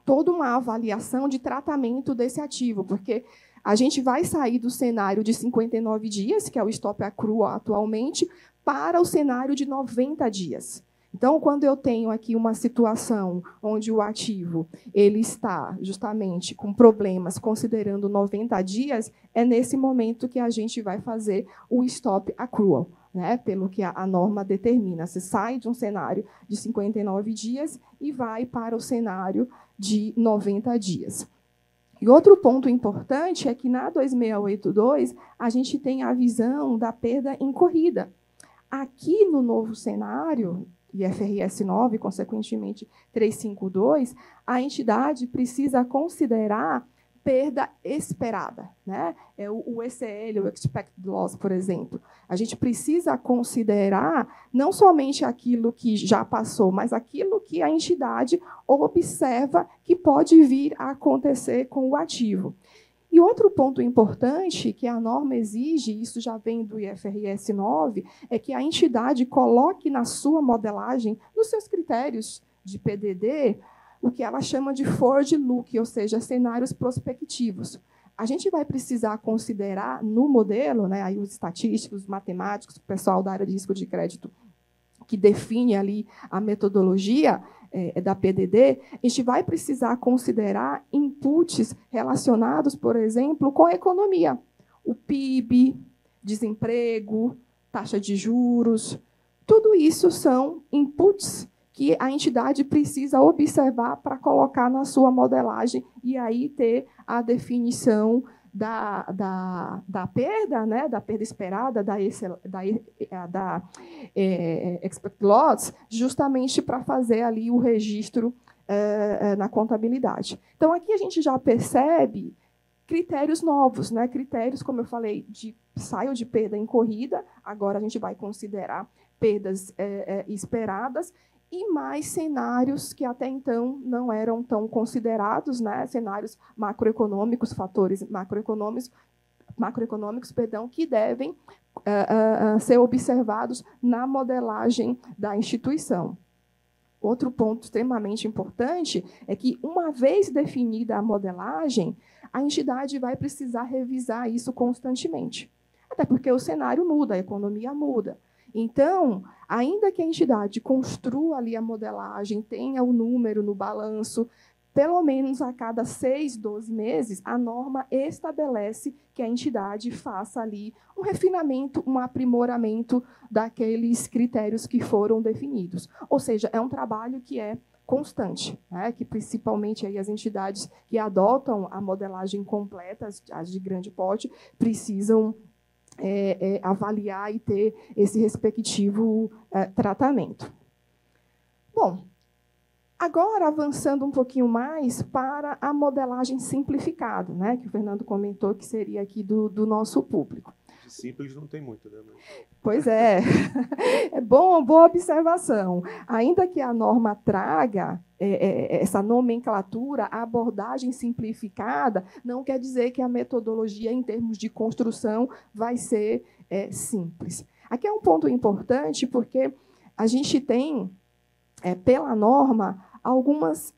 toda uma avaliação de tratamento desse ativo, porque a gente vai sair do cenário de 59 dias, que é o stop accrual atualmente, para o cenário de 90 dias. Então, quando eu tenho aqui uma situação onde o ativo ele está justamente com problemas considerando 90 dias, é nesse momento que a gente vai fazer o stop accrual, né? Pelo que a norma determina. Você sai de um cenário de 59 dias e vai para o cenário de 90 dias. E outro ponto importante é que na 2682 a gente tem a visão da perda incorrida. Aqui no novo cenário, IFRS 9, consequentemente 352, a entidade precisa considerar perda esperada, né? É o ECL, o Expected Loss, por exemplo. A gente precisa considerar não somente aquilo que já passou, mas aquilo que a entidade observa que pode vir a acontecer com o ativo. E outro ponto importante que a norma exige, isso já vem do IFRS 9, é que a entidade coloque na sua modelagem, nos seus critérios de PDD, o que ela chama de forward look, ou seja, cenários prospectivos. A gente vai precisar considerar no modelo, né, aí os estatísticos, os matemáticos, o pessoal da área de risco de crédito, que define ali a metodologia da PDD, a gente vai precisar considerar inputs relacionados, por exemplo, com a economia. O PIB, desemprego, taxa de juros, tudo isso são inputs que a entidade precisa observar para colocar na sua modelagem e aí ter a definição da perda, né, da perda esperada, da expected loss, justamente para fazer ali o registro na contabilidade. Então, aqui a gente já percebe critérios novos, né, critérios, como eu falei, saio de perda incorrida, agora a gente vai considerar perdas esperadas, e mais cenários que até então não eram tão considerados, né? Cenários macroeconômicos, fatores macroeconômicos, que devem ser observados na modelagem da instituição. Outro ponto extremamente importante é que, uma vez definida a modelagem, a entidade vai precisar revisar isso constantemente, até porque o cenário muda, a economia muda. Então, ainda que a entidade construa ali a modelagem, tenha o número no balanço, pelo menos a cada 6, 12 meses, a norma estabelece que a entidade faça ali um refinamento, um aprimoramento daqueles critérios que foram definidos. Ou seja, é um trabalho que é constante, né? Que principalmente aí as entidades que adotam a modelagem completa, as de grande porte, precisam avaliar e ter esse respectivo tratamento. Bom, agora avançando um pouquinho mais para a modelagem simplificada, né, que o Fernando comentou que seria aqui do nosso público. Simples não tem muito, né? Pois é. É boa observação. Ainda que a norma traga essa nomenclatura, a abordagem simplificada, não quer dizer que a metodologia, em termos de construção, vai ser simples. Aqui é um ponto importante, porque a gente tem, pela norma, algumas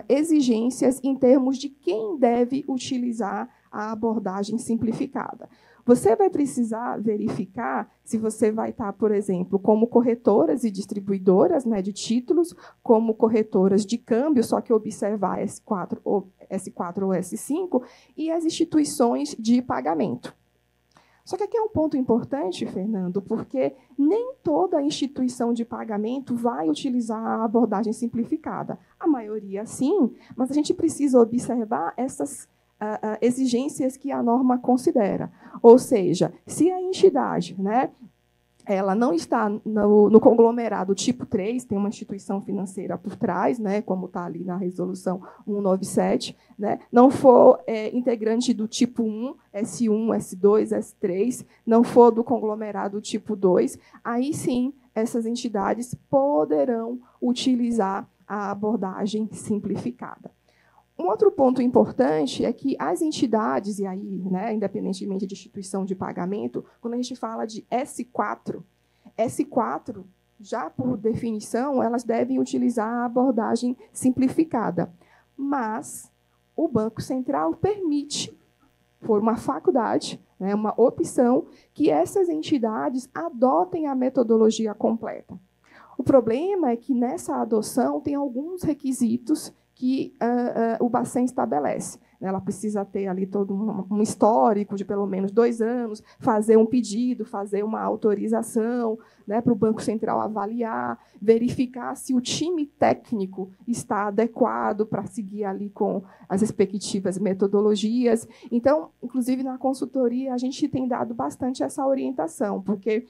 exigências em termos de quem deve utilizar a abordagem simplificada. Você vai precisar verificar se você vai estar, por exemplo, como corretoras e distribuidoras, né, de títulos, como corretoras de câmbio, só que observar S4 ou S5, e as instituições de pagamento. Só que aqui é um ponto importante, Fernando, porque nem toda instituição de pagamento vai utilizar a abordagem simplificada. A maioria, sim, mas a gente precisa observar essas exigências que a norma considera. Ou seja, se a entidade, né, ela não está no conglomerado tipo 3, tem uma instituição financeira por trás, né, como está ali na resolução 197, né, não for integrante do tipo 1, S1, S2, S3, não for do conglomerado tipo 2, aí sim essas entidades poderão utilizar a abordagem simplificada. Um outro ponto importante é que as entidades, e aí, né, independentemente de instituição de pagamento, quando a gente fala de S4, já por definição, elas devem utilizar a abordagem simplificada. Mas o Banco Central permite, por uma faculdade, né, uma opção, que essas entidades adotem a metodologia completa. O problema é que nessa adoção tem alguns requisitos que o Bacen estabelece. Ela precisa ter ali todo um histórico de pelo menos 2 anos, fazer um pedido, fazer uma autorização, né, para o Banco Central avaliar, verificar se o time técnico está adequado para seguir ali com as respectivas metodologias. Então, inclusive, na consultoria, a gente tem dado bastante essa orientação, porque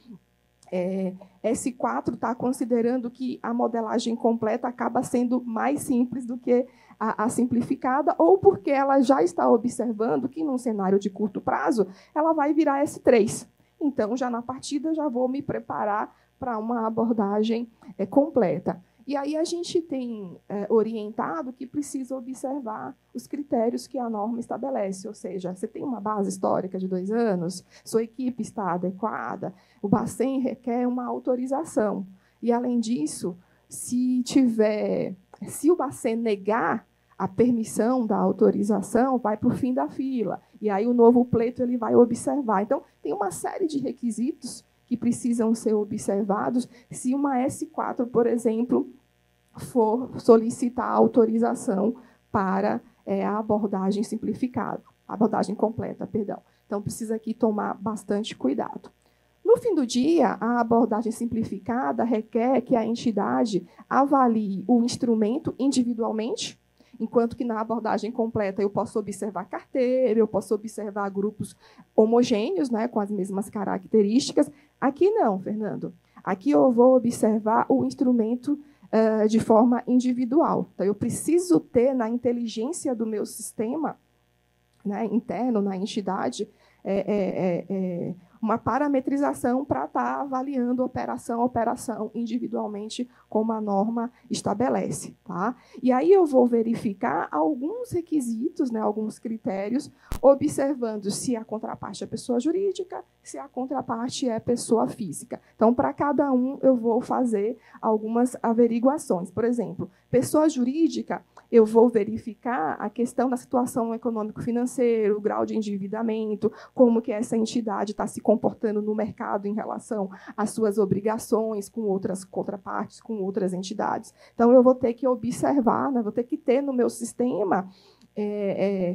S4 está considerando que a modelagem completa acaba sendo mais simples do que a simplificada, ou porque ela já está observando que, num cenário de curto prazo, ela vai virar S3. Então, já na partida, já vou me preparar para uma abordagem completa. E aí a gente tem orientado que precisa observar os critérios que a norma estabelece, ou seja, você tem uma base histórica de 2 anos, sua equipe está adequada, o Bacen requer uma autorização. E, além disso, se o Bacen negar a permissão da autorização, vai para o fim da fila. E aí o novo pleito ele vai observar. Então, tem uma série de requisitos que precisam ser observados se uma S4, por exemplo, for solicitar autorização para a abordagem simplificada, abordagem completa, perdão. Então, precisa aqui tomar bastante cuidado. No fim do dia, a abordagem simplificada requer que a entidade avalie o instrumento individualmente, enquanto que na abordagem completa eu posso observar carteira, eu posso observar grupos homogêneos, né, com as mesmas características. Aqui não, Fernando. Aqui eu vou observar o instrumento de forma individual. Então, eu preciso ter na inteligência do meu sistema, né, interno, na entidade, uma parametrização para estar avaliando operação a operação individualmente, como a norma estabelece. Tá? E aí eu vou verificar alguns requisitos, né, alguns critérios, observando se a contraparte é pessoa jurídica, se a contraparte é pessoa física. Então, para cada um, eu vou fazer algumas averiguações. Por exemplo, pessoa jurídica, eu vou verificar a questão da situação econômico-financeira, o grau de endividamento, como que essa entidade está se comportando no mercado em relação às suas obrigações com outras contrapartes, com outras entidades. Então, eu vou ter que observar, né, vou ter que ter no meu sistema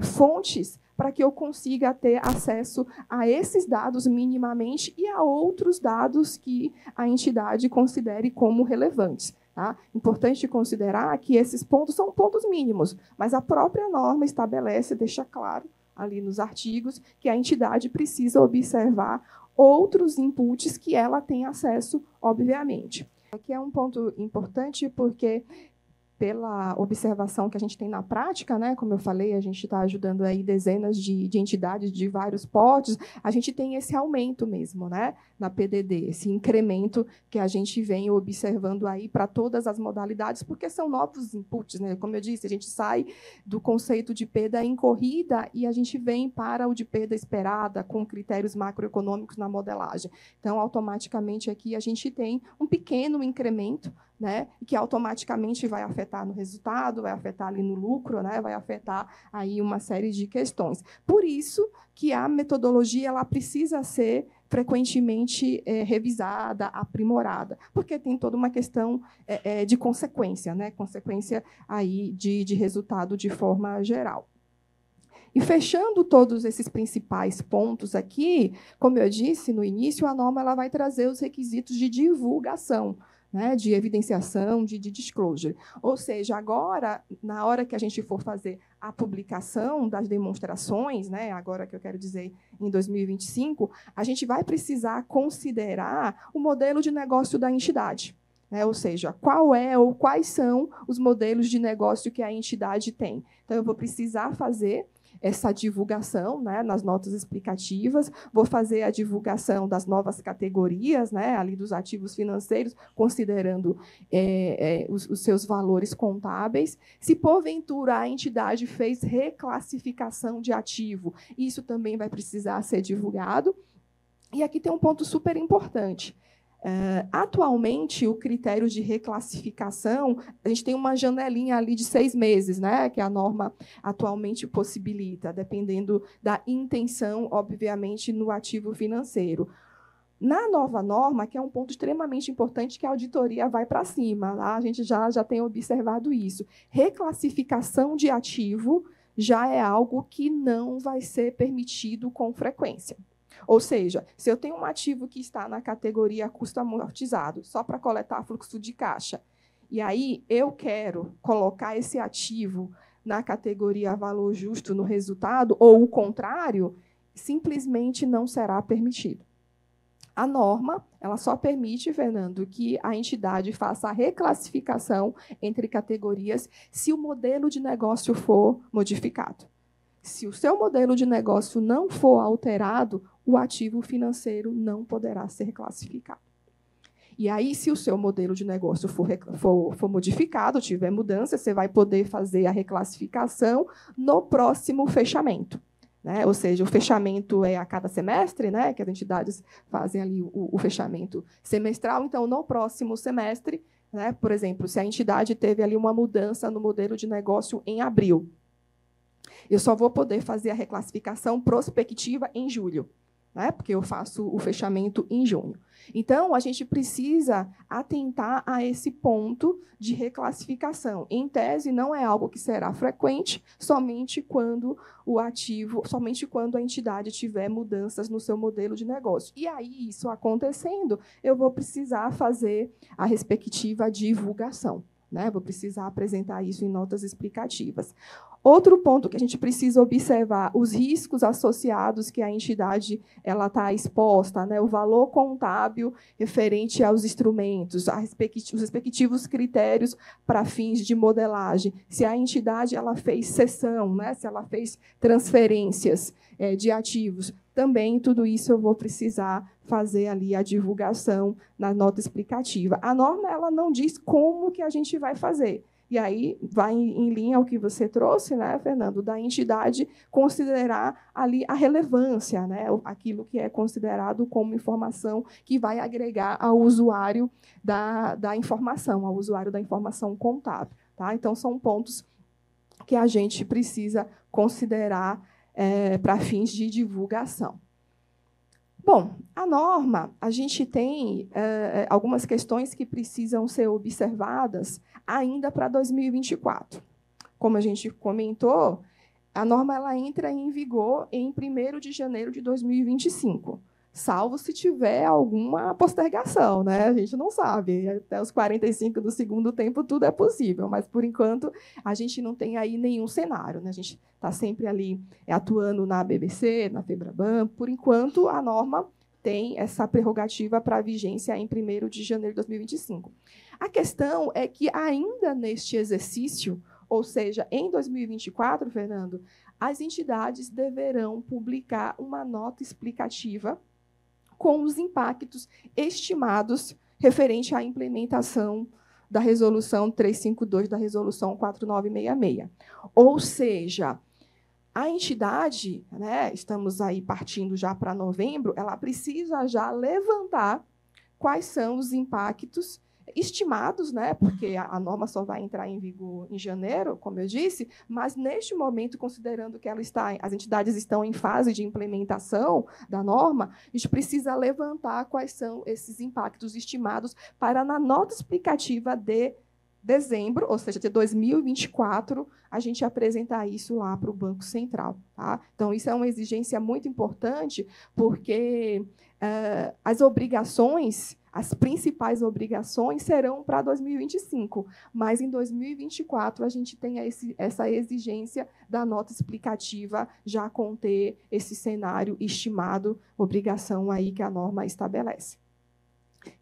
fontes para que eu consiga ter acesso a esses dados minimamente e a outros dados que a entidade considere como relevantes. Tá? Importante considerar que esses pontos são pontos mínimos, mas a própria norma estabelece, deixa claro ali nos artigos, que a entidade precisa observar outros inputs que ela tem acesso, obviamente. Aqui é um ponto importante porque, pela observação que a gente tem na prática, né, como eu falei, a gente está ajudando aí dezenas de entidades de vários portes, a gente tem esse aumento mesmo, né, na PDD, esse incremento que a gente vem observando aí para todas as modalidades, porque são novos inputs, né? Como eu disse, a gente sai do conceito de perda em corrida e a gente vem para o de perda esperada, com critérios macroeconômicos na modelagem. Então, automaticamente, aqui a gente tem um pequeno incremento, né, que automaticamente vai afetar no resultado, vai afetar ali no lucro, né, vai afetar aí uma série de questões. Por isso que a metodologia ela precisa ser frequentemente revisada, aprimorada, porque tem toda uma questão de consequência, né, consequência aí de resultado de forma geral. E fechando todos esses principais pontos aqui, como eu disse no início, a norma ela vai trazer os requisitos de divulgação, né, de evidenciação, de disclosure. Ou seja, agora, na hora que a gente for fazer a publicação das demonstrações, né, agora que eu quero dizer em 2025, a gente vai precisar considerar o modelo de negócio da entidade. Né, ou seja, qual é ou quais são os modelos de negócio que a entidade tem. Então, eu vou precisar fazer essa divulgação, né, nas notas explicativas, vou fazer a divulgação das novas categorias, né, ali dos ativos financeiros, considerando os seus valores contábeis. Se, porventura, a entidade fez reclassificação de ativo, isso também vai precisar ser divulgado. E aqui tem um ponto super importante. Atualmente, o critério de reclassificação, a gente tem uma janelinha ali de 6 meses, né, que a norma atualmente possibilita, dependendo da intenção, obviamente, no ativo financeiro. Na nova norma, que é um ponto extremamente importante, que a auditoria vai para cima, tá? A gente já tem observado isso. Reclassificação de ativo já é algo que não vai ser permitido com frequência. Ou seja, se eu tenho um ativo que está na categoria custo amortizado, só para coletar fluxo de caixa, e aí eu quero colocar esse ativo na categoria valor justo no resultado, ou o contrário, simplesmente não será permitido. A norma, ela só permite, Fernando, que a entidade faça a reclassificação entre categorias se o modelo de negócio for modificado. Se o seu modelo de negócio não for alterado, o ativo financeiro não poderá ser reclassificado. E aí, se o seu modelo de negócio for modificado, tiver mudança, você vai poder fazer a reclassificação no próximo fechamento. Né? Ou seja, o fechamento é a cada semestre, né? Que as entidades fazem ali o fechamento semestral. Então, no próximo semestre, né? Por exemplo, se a entidade teve ali uma mudança no modelo de negócio em abril, eu só vou poder fazer a reclassificação prospectiva em julho, né? Porque eu faço o fechamento em junho. Então, a gente precisa atentar a esse ponto de reclassificação. Em tese, não é algo que será frequente, somente quando a entidade tiver mudanças no seu modelo de negócio. E aí, isso acontecendo, eu vou precisar fazer a respectiva divulgação, né? Vou precisar apresentar isso em notas explicativas. Outro ponto que a gente precisa observar, os riscos associados que a entidade está exposta, né? O valor contábil referente aos instrumentos, os respectivos critérios para fins de modelagem. Se a entidade fez cessão, né? Se ela fez transferências de ativos, também tudo isso eu vou precisar fazer ali a divulgação na nota explicativa. A norma ela não diz como que a gente vai fazer. E aí vai em linha ao que você trouxe, né, Fernando, da entidade considerar ali a relevância, né, aquilo que é considerado como informação que vai agregar ao usuário da informação, ao usuário da informação contábil. Tá? Então, são pontos que a gente precisa considerar para fins de divulgação. Bom, a norma, a gente tem algumas questões que precisam ser observadas ainda para 2024. Como a gente comentou, a norma ela entra em vigor em 1º de janeiro de 2025, salvo se tiver alguma postergação, né? A gente não sabe, até os 45 do segundo tempo tudo é possível, mas, por enquanto, a gente não tem aí nenhum cenário, né? A gente está sempre ali atuando na BBC, na FEBRABAN. Por enquanto, a norma tem essa prerrogativa para vigência em 1º de janeiro de 2025. A questão é que, ainda neste exercício, ou seja, em 2024, Fernando, as entidades deverão publicar uma nota explicativa com os impactos estimados referente à implementação da Resolução 352, da Resolução 4966. Ou seja, a entidade, né, estamos aí partindo já para novembro, ela precisa já levantar quais são os impactos estimados, né, porque a norma só vai entrar em vigor em janeiro, como eu disse, mas, neste momento, considerando que as entidades estão em fase de implementação da norma, a gente precisa levantar quais são esses impactos estimados para, na nota explicativa de dezembro, ou seja, de 2024, a gente apresentar isso lá para o Banco Central. Tá? Então, isso é uma exigência muito importante, porque as obrigações, as principais obrigações, serão para 2025, mas, em 2024, a gente tem essa exigência da nota explicativa já conter esse cenário estimado, obrigação aí que a norma estabelece.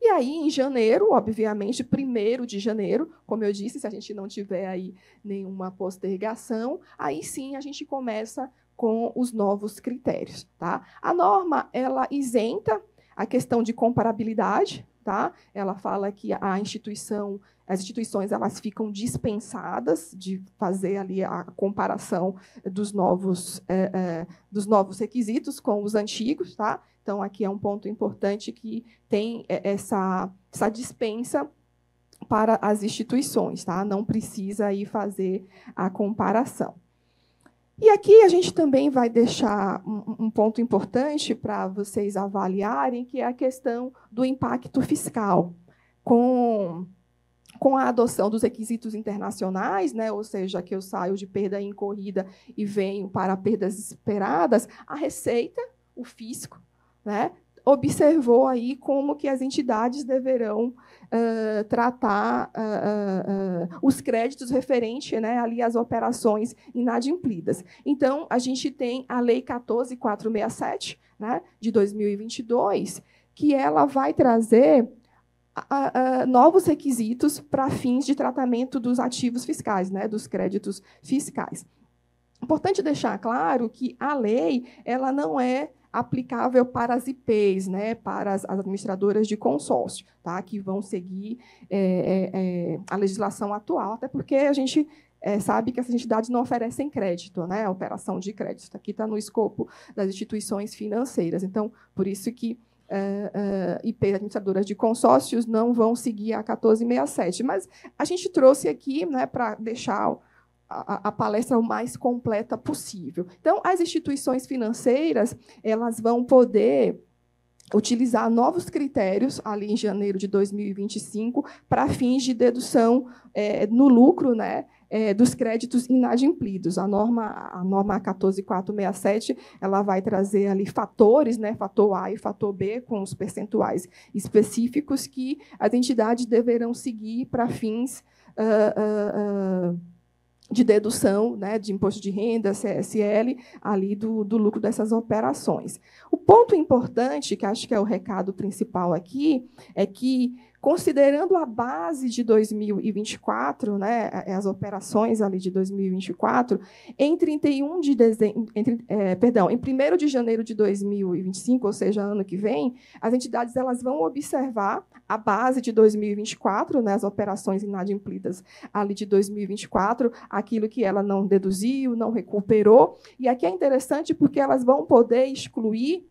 E aí, em janeiro, obviamente, 1º de janeiro, como eu disse, se a gente não tiver aí nenhuma postergação, aí sim a gente começa com os novos critérios. Tá? A norma ela isenta a questão de comparabilidade. Tá? Ela fala que as instituições elas ficam dispensadas de fazer ali a comparação dos novos requisitos com os antigos. Tá? Então, aqui é um ponto importante que tem essa dispensa para as instituições. Tá? Não precisa aí fazer a comparação. E aqui a gente também vai deixar um ponto importante para vocês avaliarem, que é a questão do impacto fiscal. Com a adoção dos requisitos internacionais, né, ou seja, que eu saio de perda incorrida e venho para perdas esperadas, a Receita, o fisco, né, observou aí como que as entidades deverão tratar os créditos referentes, né, ali às operações inadimplidas. Então, a gente tem a Lei 14.467, né, de 2022, que ela vai trazer novos requisitos para fins de tratamento dos ativos fiscais, né, dos créditos fiscais. Importante deixar claro que a lei ela não é aplicável para as IPs, né, para as administradoras de consórcio, tá, que vão seguir a legislação atual, até porque a gente sabe que essas entidades não oferecem crédito, né, a operação de crédito. Aqui está no escopo das instituições financeiras. Então, por isso que IP administradoras de consórcios não vão seguir a 1467. Mas a gente trouxe aqui, né, para deixar a palestra o mais completa possível. Então, as instituições financeiras elas vão poder utilizar novos critérios ali em janeiro de 2025 para fins de dedução no lucro, né, dos créditos inadimplidos. A norma 14.467 ela vai trazer ali fatores, né, fator A e fator B, com os percentuais específicos que as entidades deverão seguir para fins de dedução, né, de imposto de renda, CSL, ali do lucro dessas operações. O ponto importante, que acho que é o recado principal aqui, é que, considerando a base de 2024, né, as operações ali de 2024, em 1º de janeiro de 2025, ou seja, ano que vem, as entidades elas vão observar a base de 2024, né, as operações inadimplidas ali de 2024, aquilo que ela não deduziu, não recuperou. E aqui é interessante porque elas vão poder excluir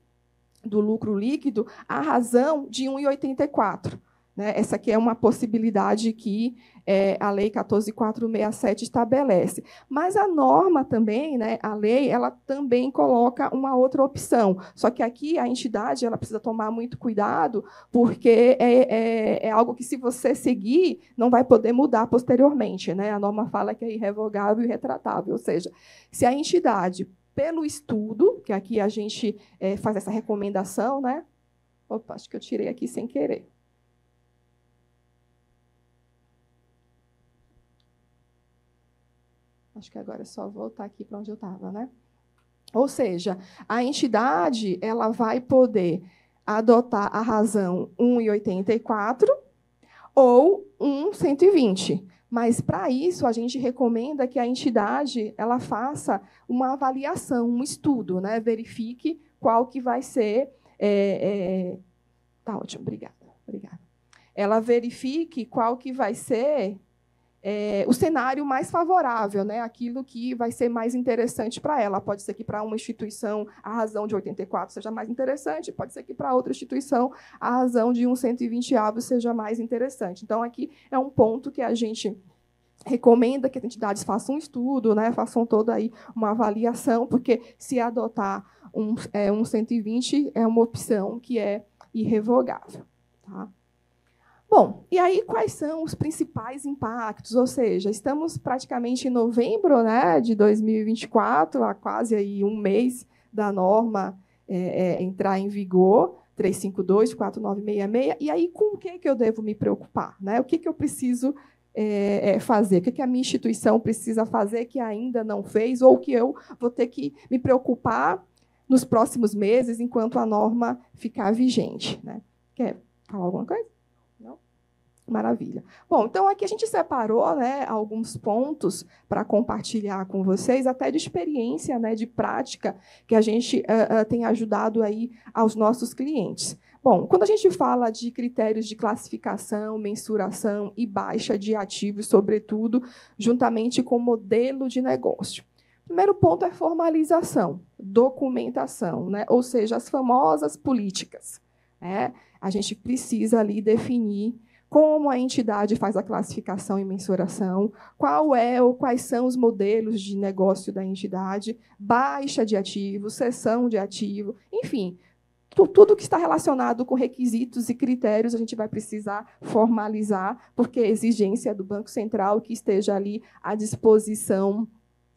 do lucro líquido a razão de 1,84. Né? Essa aqui é uma possibilidade que a Lei 14.467 estabelece. Mas a norma também, né, a lei, ela também coloca uma outra opção. Só que aqui a entidade ela precisa tomar muito cuidado, porque é algo que, se você seguir, não vai poder mudar posteriormente. Né? A norma fala que é irrevogável e retratável. Ou seja, se a entidade, pelo estudo, que aqui a gente faz essa recomendação, né? Opa, acho que eu tirei aqui sem querer. Acho que agora é só voltar aqui para onde eu estava, né? Ou seja, a entidade ela vai poder adotar a razão 1,84 ou 1,120. Mas, para isso, a gente recomenda que a entidade ela faça uma avaliação, um estudo, né? Verifique qual que vai ser... Tá ótimo, obrigada. Ela verifique qual que vai ser o cenário mais favorável, né? Aquilo que vai ser mais interessante para ela. Pode ser que para uma instituição a razão de 84 seja mais interessante, pode ser que para outra instituição a razão de 1,120 seja mais interessante. Então, aqui é um ponto que a gente recomenda que as entidades façam um estudo, né? Façam toda aí uma avaliação, porque se adotar 1,120 é uma opção que é irrevogável. Tá? Bom, e aí quais são os principais impactos? Ou seja, estamos praticamente em novembro, né, de 2024, há quase aí um mês da norma entrar em vigor, 352/4966. E aí, com o que eu devo me preocupar? Né? O que eu preciso fazer? O que a minha instituição precisa fazer que ainda não fez, ou que eu vou ter que me preocupar nos próximos meses, enquanto a norma ficar vigente? Né? Quer falar alguma coisa? Maravilha. Bom, então aqui a gente separou, né, alguns pontos para compartilhar com vocês, até de experiência, né, de prática, que a gente tem ajudado aí aos nossos clientes. Bom, quando a gente fala de critérios de classificação, mensuração e baixa de ativos, sobretudo, juntamente com modelo de negócio. O primeiro ponto é formalização, documentação, né, ou seja, as famosas políticas. Né? A gente precisa ali definir como a entidade faz a classificação e mensuração, quais são os modelos de negócio da entidade, baixa de ativo, cessão de ativo, enfim, tudo que está relacionado com requisitos e critérios a gente vai precisar formalizar, porque é exigência do Banco Central que esteja ali à disposição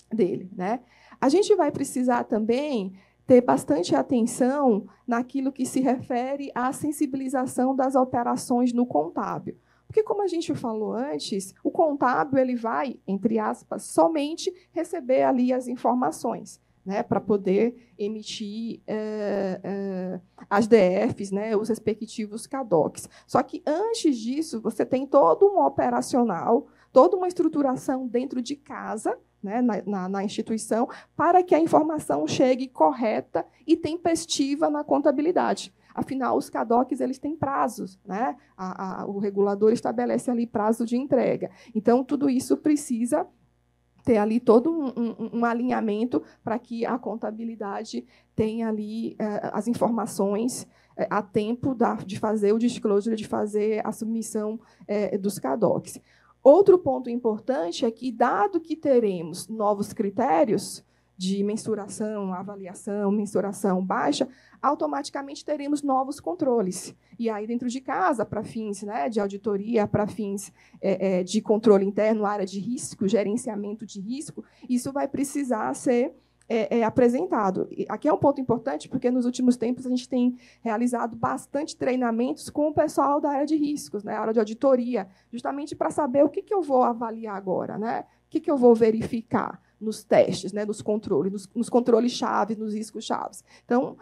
dele, né? A gente vai precisar também ter bastante atenção naquilo que se refere à sensibilização das operações no contábil. Porque, como a gente falou antes, o contábil ele vai, entre aspas, somente receber ali as informações, né, para poder emitir as DFs, né, os respectivos CADOCs. Só que, antes disso, você tem todo um operacional, toda uma estruturação dentro de casa, né, na instituição, para que a informação chegue correta e tempestiva na contabilidade. Afinal, os CADOCs eles têm prazos, né? O regulador estabelece ali prazo de entrega. Então, tudo isso precisa ter ali todo um alinhamento para que a contabilidade tenha ali as informações a tempo de fazer o disclosure, de fazer a submissão dos CADOCs. Outro ponto importante é que, dado que teremos novos critérios de mensuração, avaliação, mensuração baixa, automaticamente teremos novos controles. E aí, dentro de casa, para fins, né, de auditoria, para fins de controle interno, área de risco, gerenciamento de risco, isso vai precisar ser apresentado. Aqui é um ponto importante, porque nos últimos tempos a gente tem realizado bastante treinamentos com o pessoal da área de riscos, né, a área de auditoria, justamente para saber o que eu vou avaliar agora, né, o que eu vou verificar nos testes, né, nos controles chaves, nos riscos chaves. Então,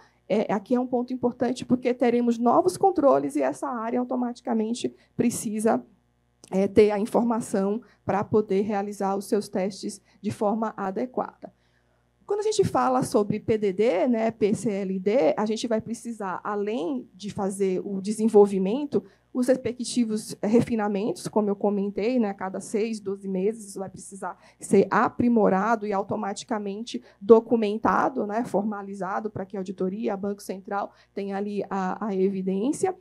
aqui é um ponto importante, porque teremos novos controles e essa área automaticamente precisa ter a informação para poder realizar os seus testes de forma adequada. Quando a gente fala sobre PDD, né, PCLD, a gente vai precisar, além de fazer o desenvolvimento, os respectivos refinamentos, como eu comentei, né, a cada 6, 12 meses, isso vai precisar ser aprimorado e automaticamente documentado, né, formalizado, para que a auditoria, a Banco Central, tenha ali a evidência.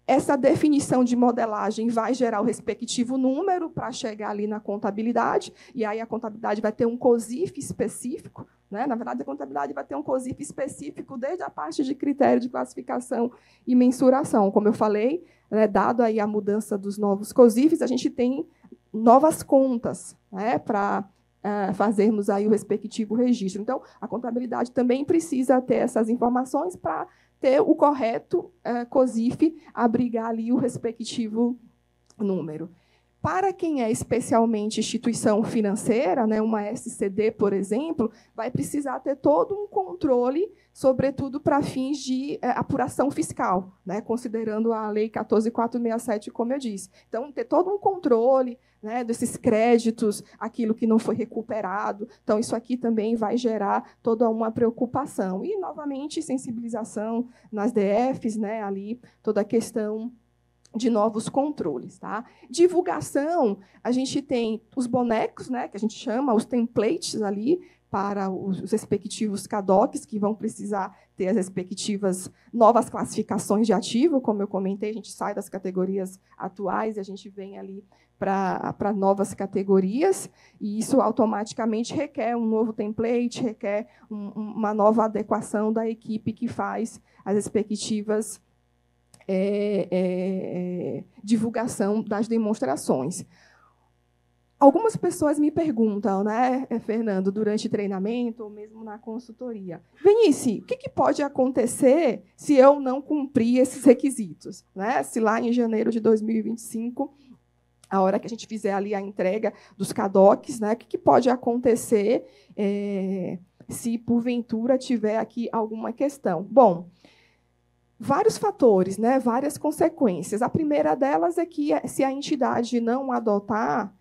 Essa definição de modelagem vai gerar o respectivo número para chegar ali na contabilidade, e aí a contabilidade vai ter um COSIF específico, né? Na verdade, a contabilidade vai ter um COSIF específico desde a parte de critério de classificação e mensuração. Como eu falei, né, dado aí a mudança dos novos COSIFs, a gente tem novas contas, né, para fazermos aí o respectivo registro. Então, a contabilidade também precisa ter essas informações para ter o correto COSIF, abrigar ali o respectivo número. Para quem é especialmente instituição financeira, né, uma SCD, por exemplo, vai precisar ter todo um controle, sobretudo para fins de apuração fiscal, né, considerando a Lei 14.467, como eu disse. Então, ter todo um controle, né, desses créditos, aquilo que não foi recuperado. Então, isso aqui também vai gerar toda uma preocupação. E, novamente, sensibilização nas DFs, né, ali, toda a questão de novos controles. Tá? Divulgação, a gente tem os bonecos, né, que a gente chama, os templates ali, para os respectivos CADOCs, que vão precisar ter as respectivas novas classificações de ativo, como eu comentei, a gente sai das categorias atuais e a gente vem ali para novas categorias, e isso automaticamente requer um novo template, requer uma nova adequação da equipe que faz as respectivas divulgação das demonstrações. Algumas pessoas me perguntam, né, Fernando, durante treinamento ou mesmo na consultoria, Venice, o que pode acontecer se eu não cumprir esses requisitos? Né? Se lá em janeiro de 2025, a hora que a gente fizer ali a entrega dos CADOCs, né, o que pode acontecer se, porventura, tiver aqui alguma questão? Bom, vários fatores, né, várias consequências. A primeira delas é que, se a entidade não adotar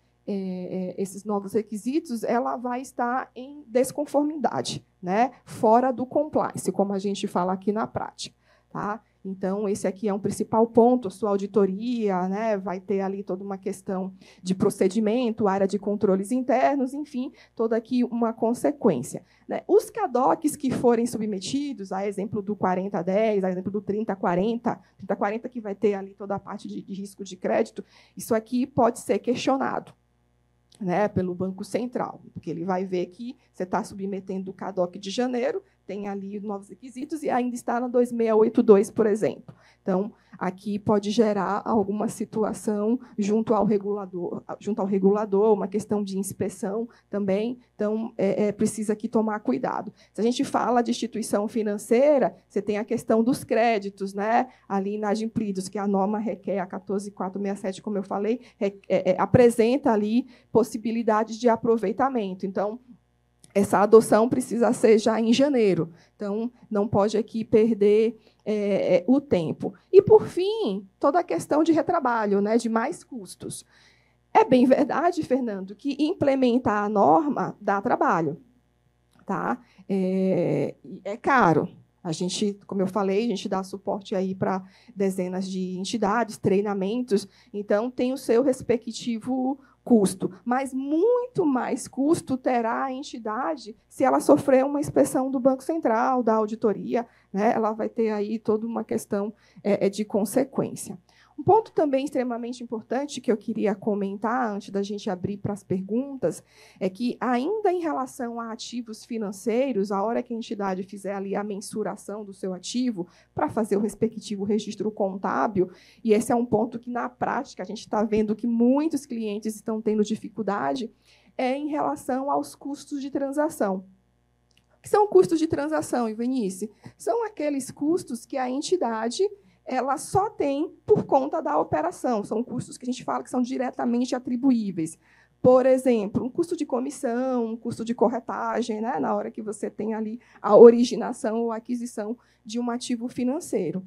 esses novos requisitos, ela vai estar em desconformidade, né, fora do compliance, como a gente fala aqui na prática. Tá? Então, esse aqui é um principal ponto, sua auditoria, né, vai ter ali toda uma questão de procedimento, área de controles internos, enfim, toda aqui uma consequência. Né? Os CADOCs que forem submetidos, a exemplo do 4010, a exemplo do 3040, 3040 que vai ter ali toda a parte de risco de crédito, isso aqui pode ser questionado, né, pelo Banco Central, porque ele vai ver que você está submetendo o CADOC de janeiro, tem ali novos requisitos e ainda está na 2682, por exemplo. Então, aqui pode gerar alguma situação junto ao regulador, uma questão de inspeção também. Então, precisa aqui tomar cuidado. Se a gente fala de instituição financeira, você tem a questão dos créditos, né? Ali inadimplidos, que a norma requer, a 14467, como eu falei, apresenta ali possibilidades de aproveitamento. Então, essa adoção precisa ser já em janeiro. Então, não pode aqui perder o tempo. E, por fim, toda a questão de retrabalho, né, de mais custos. É bem verdade, Fernando, que implementar a norma dá trabalho. Tá? É caro. A gente, como eu falei, a gente dá suporte aí para dezenas de entidades, treinamentos, então tem o seu respectivo custo, mas muito mais custo terá a entidade se ela sofrer uma inspeção do Banco Central, da auditoria, né? Ela vai ter aí toda uma questão de consequência. Um ponto também extremamente importante que eu queria comentar, antes da gente abrir para as perguntas, é que, ainda em relação a ativos financeiros, a hora que a entidade fizer ali a mensuração do seu ativo para fazer o respectivo registro contábil, e esse é um ponto que, na prática, a gente está vendo que muitos clientes estão tendo dificuldade, é em relação aos custos de transação. O que são custos de transação, Ivanice? São aqueles custos que a entidade ela só tem por conta da operação. São custos que a gente fala que são diretamente atribuíveis. Por exemplo, um custo de comissão, um custo de corretagem, né, na hora que você tem ali a originação ou aquisição de um ativo financeiro.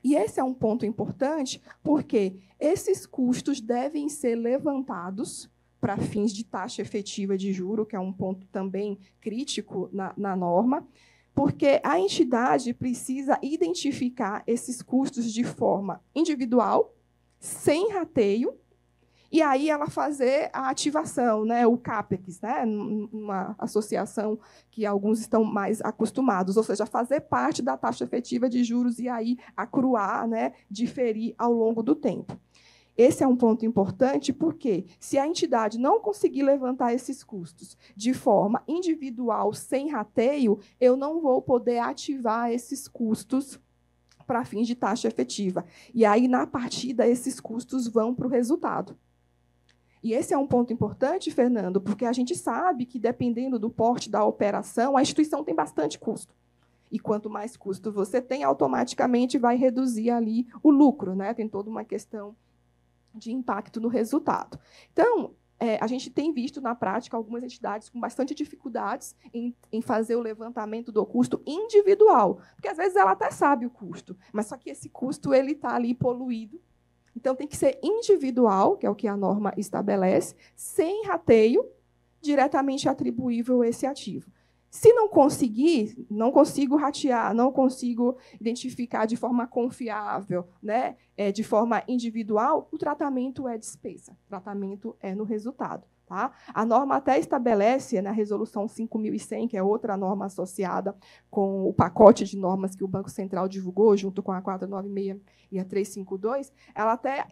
E esse é um ponto importante, porque esses custos devem ser levantados para fins de taxa efetiva de juro, que é um ponto também crítico na norma, porque a entidade precisa identificar esses custos de forma individual, sem rateio, e aí ela fazer a ativação, né, o CAPEX, né, uma associação que alguns estão mais acostumados, ou seja, fazer parte da taxa efetiva de juros e aí acruar, né, diferir ao longo do tempo. Esse é um ponto importante, porque, se a entidade não conseguir levantar esses custos de forma individual, sem rateio, eu não vou poder ativar esses custos para fins de taxa efetiva. E aí, na partida, esses custos vão para o resultado. E esse é um ponto importante, Fernando, porque a gente sabe que, dependendo do porte da operação, a instituição tem bastante custo. E quanto mais custo você tem, automaticamente vai reduzir ali o lucro, né? Tem toda uma questão de impacto no resultado. Então, a gente tem visto, na prática, algumas entidades com bastante dificuldades em fazer o levantamento do custo individual, porque, às vezes, ela até sabe o custo, mas só que esse custo está ali poluído. Então, tem que ser individual, que é o que a norma estabelece, sem rateio, diretamente atribuível a esse ativo. Se não conseguir, não consigo ratear, não consigo identificar de forma confiável, né, de forma individual, o tratamento é despesa, o tratamento é no resultado. Tá? A norma até estabelece, na Resolução 5.100, que é outra norma associada com o pacote de normas que o Banco Central divulgou, junto com a 496 e a 352, ela até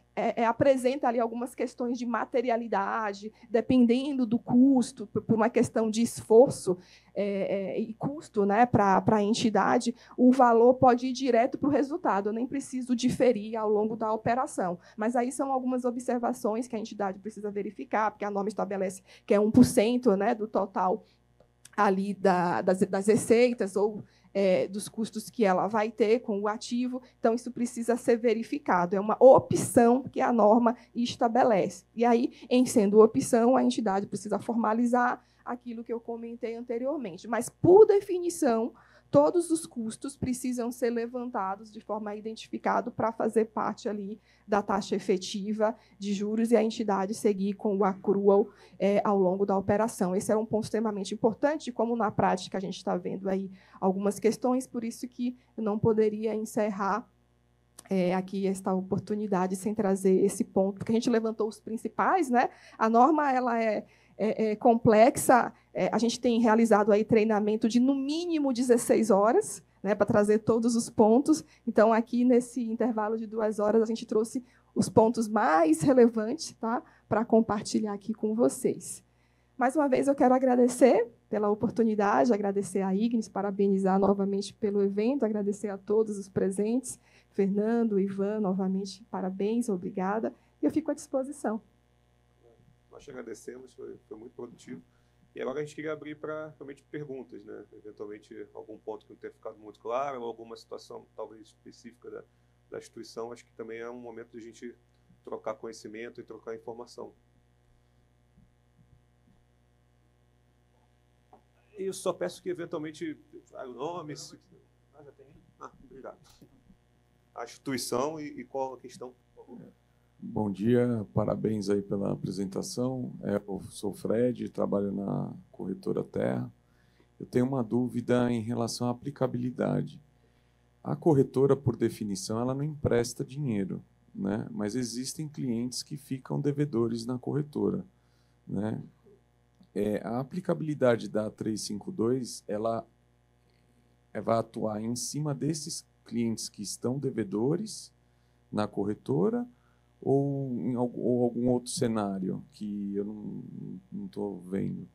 apresenta ali algumas questões de materialidade, dependendo do custo, por uma questão de esforço e custo, né, para a entidade, o valor pode ir direto para o resultado, eu nem preciso diferir ao longo da operação. Mas aí são algumas observações que a entidade precisa verificar, porque a norma estabelece que é 1%, né, do total ali das receitas ou dos custos que ela vai ter com o ativo. Então, isso precisa ser verificado. É uma opção que a norma estabelece. E aí, em sendo opção, a entidade precisa formalizar aquilo que eu comentei anteriormente. Mas, por definição, todos os custos precisam ser levantados de forma identificada para fazer parte ali da taxa efetiva de juros e a entidade seguir com o accrual ao longo da operação. Esse é um ponto extremamente importante, como na prática a gente está vendo aí algumas questões, por isso que eu não poderia encerrar aqui esta oportunidade sem trazer esse ponto, porque a gente levantou os principais, né? A norma ela é complexa, a gente tem realizado aí treinamento de, no mínimo, 16 horas, né, para trazer todos os pontos. Então, aqui, nesse intervalo de 2 horas, a gente trouxe os pontos mais relevantes, tá, para compartilhar aqui com vocês. Mais uma vez, eu quero agradecer pela oportunidade, agradecer à Ignis, parabenizar novamente pelo evento, agradecer a todos os presentes, Fernando, Ivan, novamente, parabéns, obrigada, e eu fico à disposição. Nós te agradecemos, foi muito produtivo. E agora a gente queria abrir para realmente perguntas, né? Eventualmente, algum ponto que não tenha ficado muito claro, ou alguma situação talvez específica da instituição, acho que também é um momento de a gente trocar conhecimento e trocar informação. E eu só peço que, eventualmente, o nome... já tem? Obrigado. A instituição e qual a questão, por favor. Bom dia, parabéns aí pela apresentação. Eu sou o Fred, trabalho na corretora Terra. Eu tenho uma dúvida em relação à aplicabilidade. A corretora, por definição, ela não empresta dinheiro, né? Mas existem clientes que ficam devedores na corretora, né? A aplicabilidade da 352, ela vai atuar em cima desses clientes que estão devedores na corretora, ou algum outro cenário que eu não estou vendo?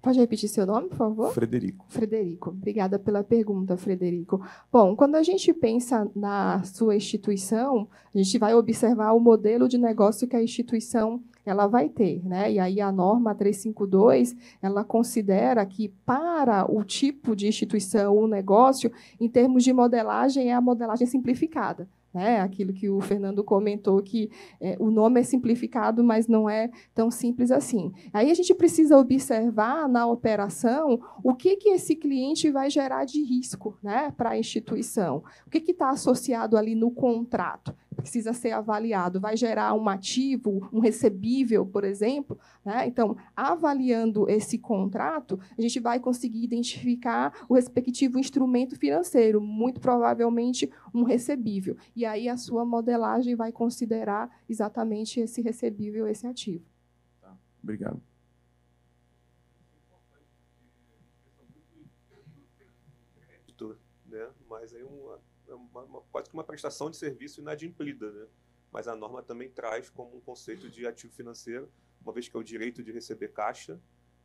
Pode repetir seu nome, por favor? Frederico. Frederico, obrigada pela pergunta, Frederico. Bom, quando a gente pensa na sua instituição, a gente vai observar o modelo de negócio que a instituição ela vai ter, né? E aí a norma 352, ela considera que para o tipo de instituição, o negócio, em termos de modelagem, é a modelagem simplificada. Né? Aquilo que o Fernando comentou, que o nome é simplificado, mas não é tão simples assim. Aí a gente precisa observar na operação o que esse cliente vai gerar de risco, né, para a instituição. O que está associado ali no contrato? Precisa ser avaliado. Vai gerar um ativo, um recebível, por exemplo? Né? Então, avaliando esse contrato, a gente vai conseguir identificar o respectivo instrumento financeiro, muito provavelmente um recebível. E aí a sua modelagem vai considerar exatamente esse recebível, esse ativo. Tá. Obrigado. Né? Mas aí quase que uma prestação de serviço inadimplida, né? Mas a norma também traz como um conceito de ativo financeiro, uma vez que é o direito de receber caixa,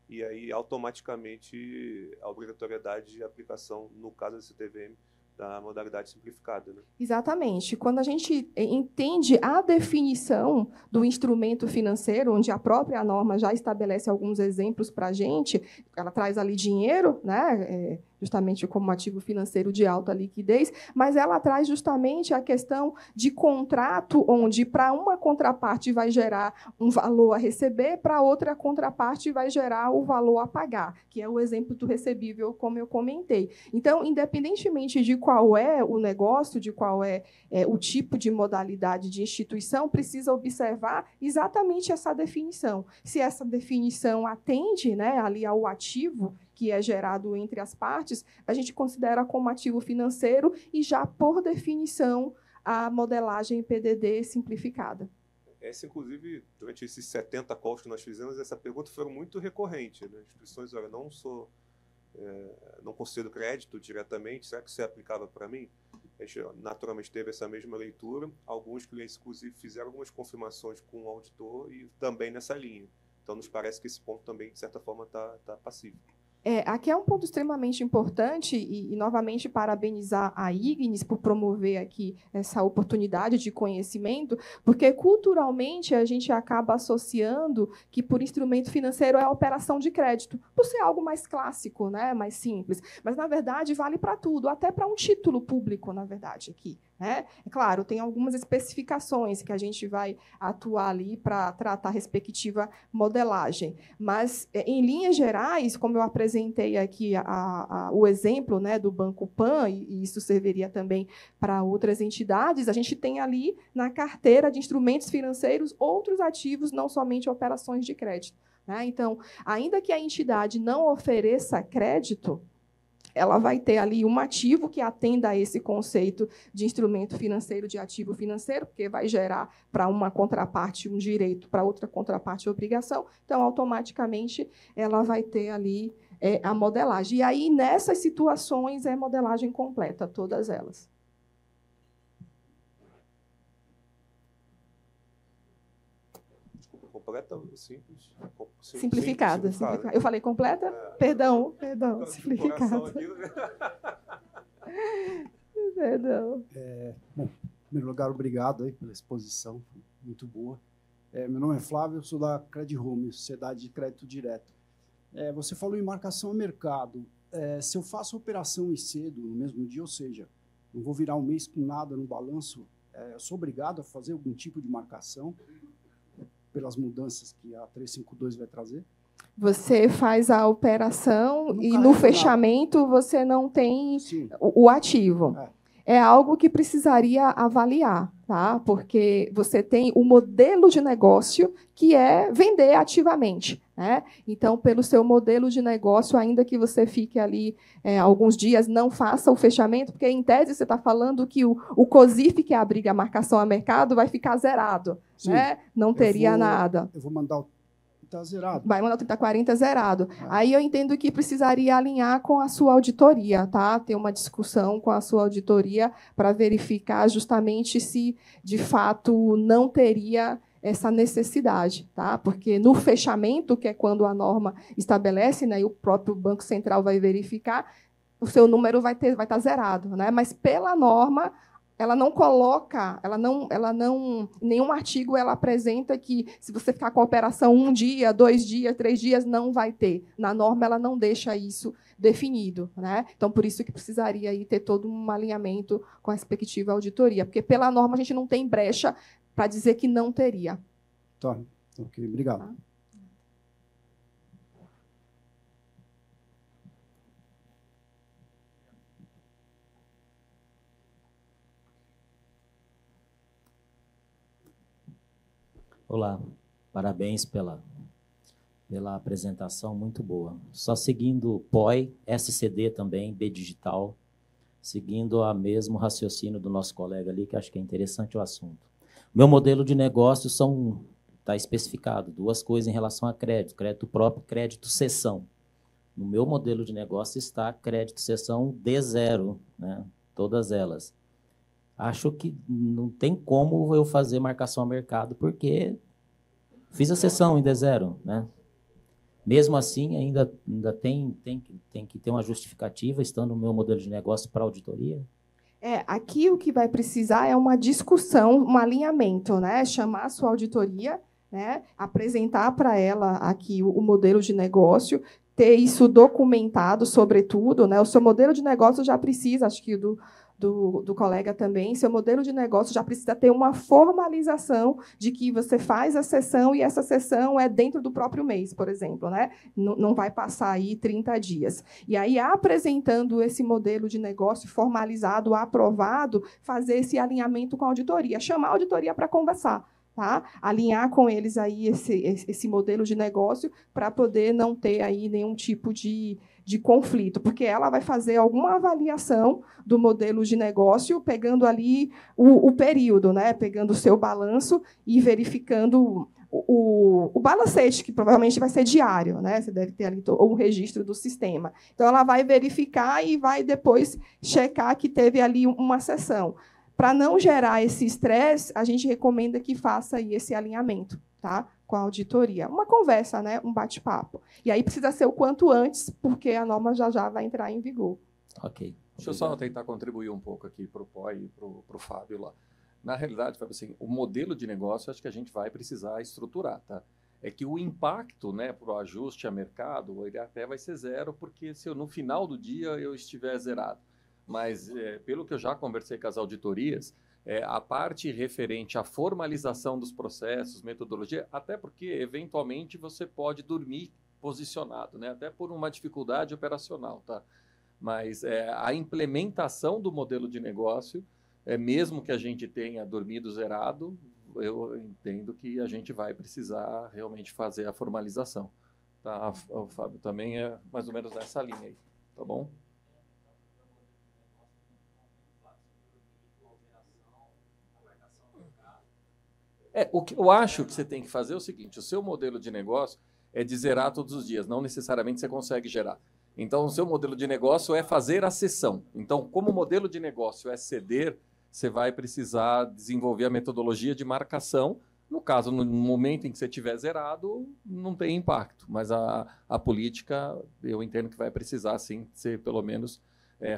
e aí automaticamente a obrigatoriedade de aplicação, no caso da CTVM, da modalidade simplificada. Né? Exatamente. Quando a gente entende a definição do instrumento financeiro, onde a própria norma já estabelece alguns exemplos para a gente, ela traz ali dinheiro, né, justamente como ativo financeiro de alta liquidez, mas ela traz justamente a questão de contrato, onde para uma contraparte vai gerar um valor a receber, para outra contraparte vai gerar o valor a pagar, que é o exemplo do recebível, como eu comentei. Então, independentemente de qual é o negócio, de qual é o tipo de modalidade de instituição, precisa observar exatamente essa definição. Se essa definição atende, né, ali ao ativo que é gerado entre as partes, a gente considera como ativo financeiro e já, por definição, a modelagem PDD simplificada. Essa, inclusive, durante esses 70 calls que nós fizemos, essa pergunta foi muito recorrente. Né? Instituições, olha, não concedo crédito diretamente, será que isso é aplicável para mim? A gente naturalmente teve essa mesma leitura. Alguns clientes, inclusive, fizeram algumas confirmações com o auditor e também nessa linha. Então, nos parece que esse ponto também, de certa forma, está pacífico. Aqui é um ponto extremamente importante e, novamente, parabenizar a Ignis por promover aqui essa oportunidade de conhecimento, porque, culturalmente, a gente acaba associando que, por instrumento financeiro, é a operação de crédito, por ser algo mais clássico, né, mais simples. Mas, na verdade, vale para tudo, até para um título público, na verdade, aqui. É claro, tem algumas especificações que a gente vai atuar ali para tratar a respectiva modelagem, mas, em linhas gerais, como eu apresentei aqui o exemplo, né, do Banco Pan, e isso serviria também para outras entidades, a gente tem ali na carteira de instrumentos financeiros outros ativos, não somente operações de crédito. Né? Então, ainda que a entidade não ofereça crédito, ela vai ter ali um ativo que atenda a esse conceito de instrumento financeiro, de ativo financeiro, porque vai gerar para uma contraparte um direito, para outra contraparte obrigação. Então, automaticamente, ela vai ter ali a modelagem. E aí, nessas situações, é modelagem completa, todas elas. Completa, simples. Simplificada. Eu falei completa? Perdão, simplificada. Perdão. Bom, em primeiro lugar, obrigado aí pela exposição, muito boa. Meu nome é Flávio, eu sou da Credit Home, Sociedade de Crédito Direto. Você falou em marcação a mercado. Se eu faço operação e cedo no mesmo dia, ou seja, não vou virar um mês com nada no balanço, eu sou obrigado a fazer algum tipo de marcação pelas mudanças que a 352 vai trazer? Você faz a operação e no fechamento você não tem o ativo. É algo que precisaria avaliar, tá? Porque você tem o modelo de negócio que é vender ativamente, né? Então, pelo seu modelo de negócio, ainda que você fique ali alguns dias, não faça o fechamento, porque, em tese, você está falando que o COSIF, que abriga a marcação a mercado, vai ficar zerado, né? Não teria nada. Eu vou mandar o está zerado. Vai mandar o 3040 zerado. Aí eu entendo que precisaria alinhar com a sua auditoria, tá? Ter uma discussão com a sua auditoria para verificar justamente se, de fato, não teria essa necessidade, tá? Porque no fechamento, que é quando a norma estabelece, né, e o próprio Banco Central vai verificar, o seu número vai estar zerado, né? Mas pela norma ela não coloca, em nenhum artigo ela apresenta que se você ficar com a operação 1 dia, 2 dias, 3 dias, não vai ter. Na norma, ela não deixa isso definido, né? Então, por isso que precisaria aí ter todo um alinhamento com a respectiva auditoria, porque pela norma a gente não tem brecha para dizer que não teria. Tá, ok, obrigado. Tá? Olá, parabéns pela apresentação, muito boa. Só seguindo POI, SCD também, B digital, seguindo o mesmo raciocínio do nosso colega ali, que acho que é interessante o assunto. Meu modelo de negócio está especificado, 2 coisas em relação a crédito, crédito próprio, crédito cessão. No meu modelo de negócio está crédito cessão D0, né? Todas elas. Acho que não tem como eu fazer marcação a mercado, porque fiz a cessão em D0, né? Mesmo assim, ainda tem que ter uma justificativa, estando no meu modelo de negócio para auditoria? Aqui o que vai precisar é uma discussão, um alinhamento, né? Chamar a sua auditoria, né? Apresentar para ela aqui o modelo de negócio, ter isso documentado, sobretudo, né? O seu modelo de negócio já precisa, acho que do colega também, seu modelo de negócio já precisa ter uma formalização de que você faz a sessão e essa sessão é dentro do próprio mês, por exemplo, né? Não vai passar aí 30 dias. E aí, apresentando esse modelo de negócio formalizado, aprovado, fazer esse alinhamento com a auditoria, chamar a auditoria para conversar. Tá? Alinhar com eles aí esse modelo de negócio para poder não ter aí nenhum tipo de conflito, porque ela vai fazer alguma avaliação do modelo de negócio, pegando ali o período, né? Pegando o seu balanço e verificando o balancete, que provavelmente vai ser diário, né? Você deve ter ali o registro do sistema. Então, ela vai verificar e vai depois checar que teve ali uma sessão. Para não gerar esse estresse, a gente recomenda que faça aí esse alinhamento, tá? Com a auditoria. Uma conversa, né? Um bate-papo. E aí precisa ser o quanto antes, porque a norma já vai entrar em vigor. Ok. Deixa eu só tentar contribuir um pouco aqui para o POI e para o Fábio lá. Na realidade, Fábio, assim, o modelo de negócio acho que a gente vai precisar estruturar, tá? É que o impacto, né, para o ajuste a mercado, ele até vai ser 0, porque se no final do dia eu estiver zerado. Mas, pelo que eu já conversei com as auditorias, a parte referente à formalização dos processos, metodologia, até porque, eventualmente, você pode dormir posicionado, né? Até por uma dificuldade operacional, tá? Mas a implementação do modelo de negócio, mesmo que a gente tenha dormido zerado, eu entendo que a gente vai precisar realmente fazer a formalização. Tá? O Fábio também é mais ou menos nessa linha aí, tá bom? O que eu acho que você tem que fazer é o seguinte, o seu modelo de negócio é de zerar todos os dias, não necessariamente você consegue gerar. Então, o seu modelo de negócio é fazer a cessão. Então, como o modelo de negócio é ceder, você vai precisar desenvolver a metodologia de marcação. No caso, no momento em que você tiver zerado, não tem impacto. Mas a política, eu entendo que vai precisar, sim, ser pelo menos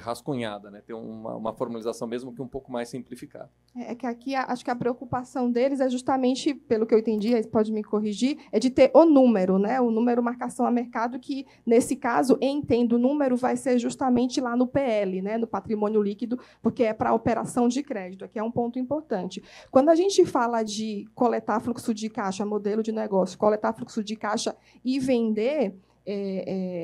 rascunhada, né? Ter uma formalização mesmo que um pouco mais simplificada. É que aqui acho que a preocupação deles é justamente, pelo que eu entendi, aí você pode me corrigir, é de ter o número, né? O número marcação a mercado, que, nesse caso, entendo, o número vai ser justamente lá no PL, né? No patrimônio líquido, porque é para a operação de crédito. Aqui é um ponto importante. Quando a gente fala de coletar fluxo de caixa, modelo de negócio, coletar fluxo de caixa e vender,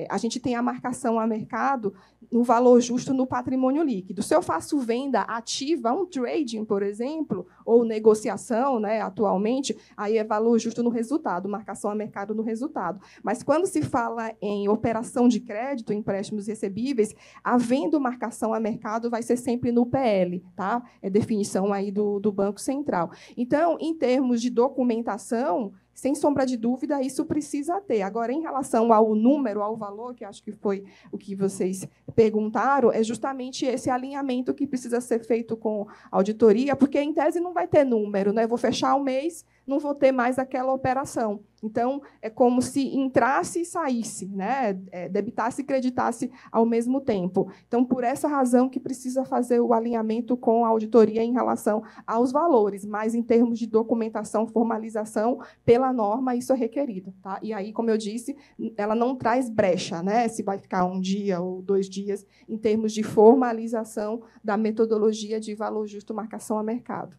a gente tem a marcação a mercado no valor justo no patrimônio líquido. Se eu faço venda ativa, um trading, por exemplo, ou negociação, né, atualmente, aí é valor justo no resultado, marcação a mercado no resultado. Mas quando se fala em operação de crédito, empréstimos recebíveis, havendo marcação a mercado vai ser sempre no PL, tá? É definição aí do Banco Central. Então, em termos de documentação, sem sombra de dúvida, isso precisa ter. Agora, em relação ao número, ao valor, que acho que foi o que vocês perguntaram, é justamente esse alinhamento que precisa ser feito com a auditoria, porque, em tese, não vai ter número, né? Eu vou fechar o mês, não vou ter mais aquela operação. Então, é como se entrasse e saísse, né? Debitasse e creditasse ao mesmo tempo. Então, por essa razão que precisa fazer o alinhamento com a auditoria em relação aos valores, mas em termos de documentação, formalização, pela norma, isso é requerido. Tá? E aí, como eu disse, ela não traz brecha, né? Se vai ficar 1 dia ou 2 dias, em termos de formalização da metodologia de valor justo marcação a mercado.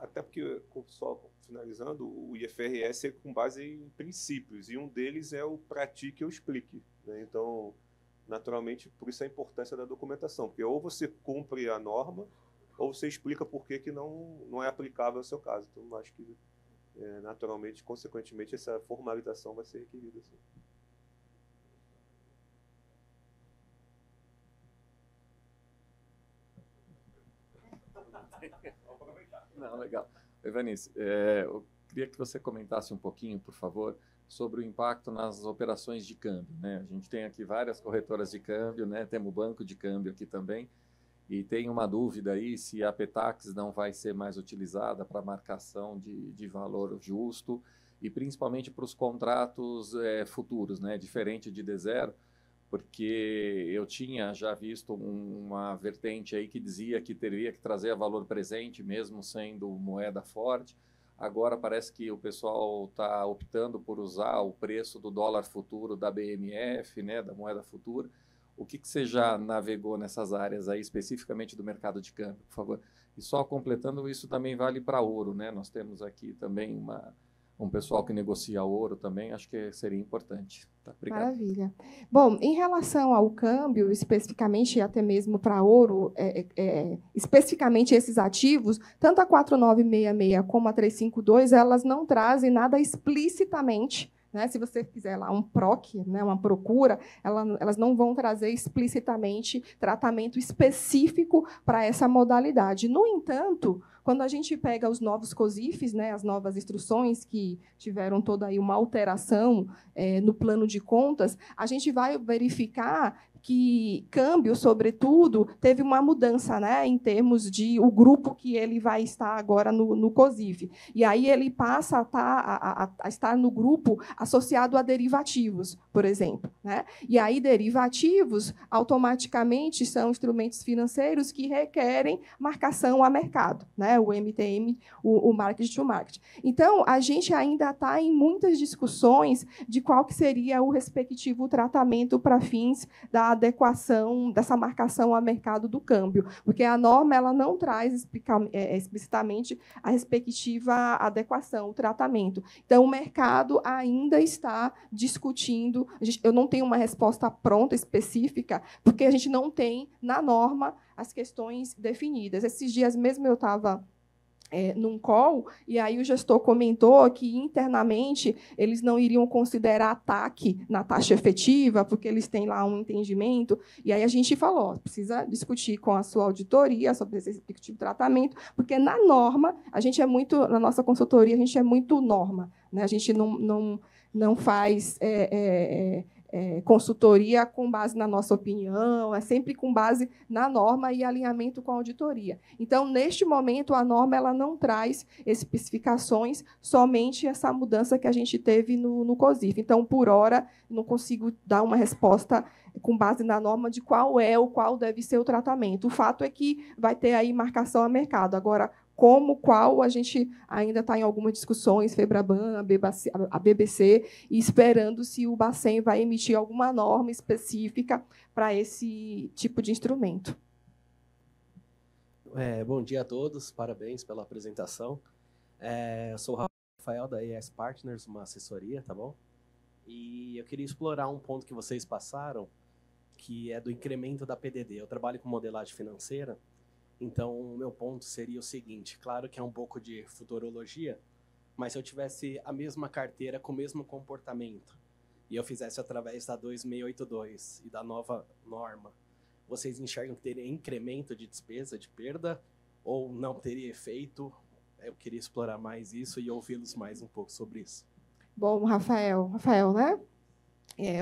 Até porque, só finalizando, o IFRS é com base em princípios, e um deles é o pratique ou explique, né? Então, naturalmente, por isso a importância da documentação, porque ou você cumpre a norma, ou você explica por que não é aplicável ao seu caso. Então, acho que, naturalmente, consequentemente, essa formalização vai ser requerida. Assim. Não, legal. Evanice, eu queria que você comentasse um pouquinho, por favor, sobre o impacto nas operações de câmbio, né? A gente tem aqui várias corretoras de câmbio, né? Temos o banco de câmbio aqui também, e tem uma dúvida aí se a Petax não vai ser mais utilizada para marcação de valor justo, e principalmente para os contratos futuros, né? Diferente de D0, porque eu tinha já visto uma vertente aí que dizia que teria que trazer a valor presente, mesmo sendo moeda forte. Agora parece que o pessoal está optando por usar o preço do dólar futuro da BMF, né, da moeda futura. O que você já navegou nessas áreas aí, especificamente do mercado de câmbio, por favor? E só completando, isso também vale para ouro, né? Nós temos aqui também um pessoal que negocia ouro também, acho que seria importante. Tá, obrigado. Maravilha. Bom, em relação ao câmbio, especificamente, e até mesmo para ouro, especificamente esses ativos, tanto a 4966 como a 352, elas não trazem nada explicitamente, né? Se você fizer lá um PROC, né, uma procura, elas não vão trazer explicitamente tratamento específico para essa modalidade. No entanto, quando a gente pega os novos COSIFs, né, as novas instruções que tiveram toda aí uma alteração no plano de contas, a gente vai verificar que câmbio, sobretudo, teve uma mudança, né, em termos de o grupo que ele vai estar agora no COSIF. E aí ele passa a estar no grupo associado a derivativos, por exemplo, né? E aí derivativos, automaticamente, são instrumentos financeiros que requerem marcação a mercado, né? O MTM, o Market to Market. Então, a gente ainda está em muitas discussões de qual que seria o respectivo tratamento para fins da adequação dessa marcação a mercado do câmbio, porque a norma ela não traz explicitamente a respectiva adequação, o tratamento. Então, o mercado ainda está discutindo, eu não tenho uma resposta pronta, específica, porque a gente não tem, na norma, as questões definidas. Esses dias mesmo eu estava num call, e aí o gestor comentou que internamente eles não iriam considerar ataque na taxa efetiva, porque eles têm lá um entendimento, e aí a gente falou, precisa discutir com a sua auditoria sobre esse tipo de tratamento, porque na norma, na nossa consultoria, a gente é muito norma, né? A gente não faz consultoria com base na nossa opinião, é sempre com base na norma e alinhamento com a auditoria. Então, neste momento, a norma ela não traz especificações, somente essa mudança que a gente teve no COSIF. Então, por hora, não consigo dar uma resposta com base na norma de qual deve ser o tratamento. O fato é que vai ter aí marcação a mercado. Agora, qual, a gente ainda está em algumas discussões, FEBRABAN, a BBC, e esperando se o Bacen vai emitir alguma norma específica para esse tipo de instrumento. Bom dia a todos, parabéns pela apresentação. Eu sou o Rafael, da ES Partners, uma assessoria, tá bom? E eu queria explorar um ponto que vocês passaram, que é do incremento da PDD. Eu trabalho com modelagem financeira, então o meu ponto seria o seguinte, claro que é um pouco de futurologia, mas se eu tivesse a mesma carteira com o mesmo comportamento, e eu fizesse através da 2682 e da nova norma, vocês enxergam que teria incremento de despesa, de perda, ou não teria efeito? Eu queria explorar mais isso e ouvi-los mais um pouco sobre isso. Bom, Rafael, né?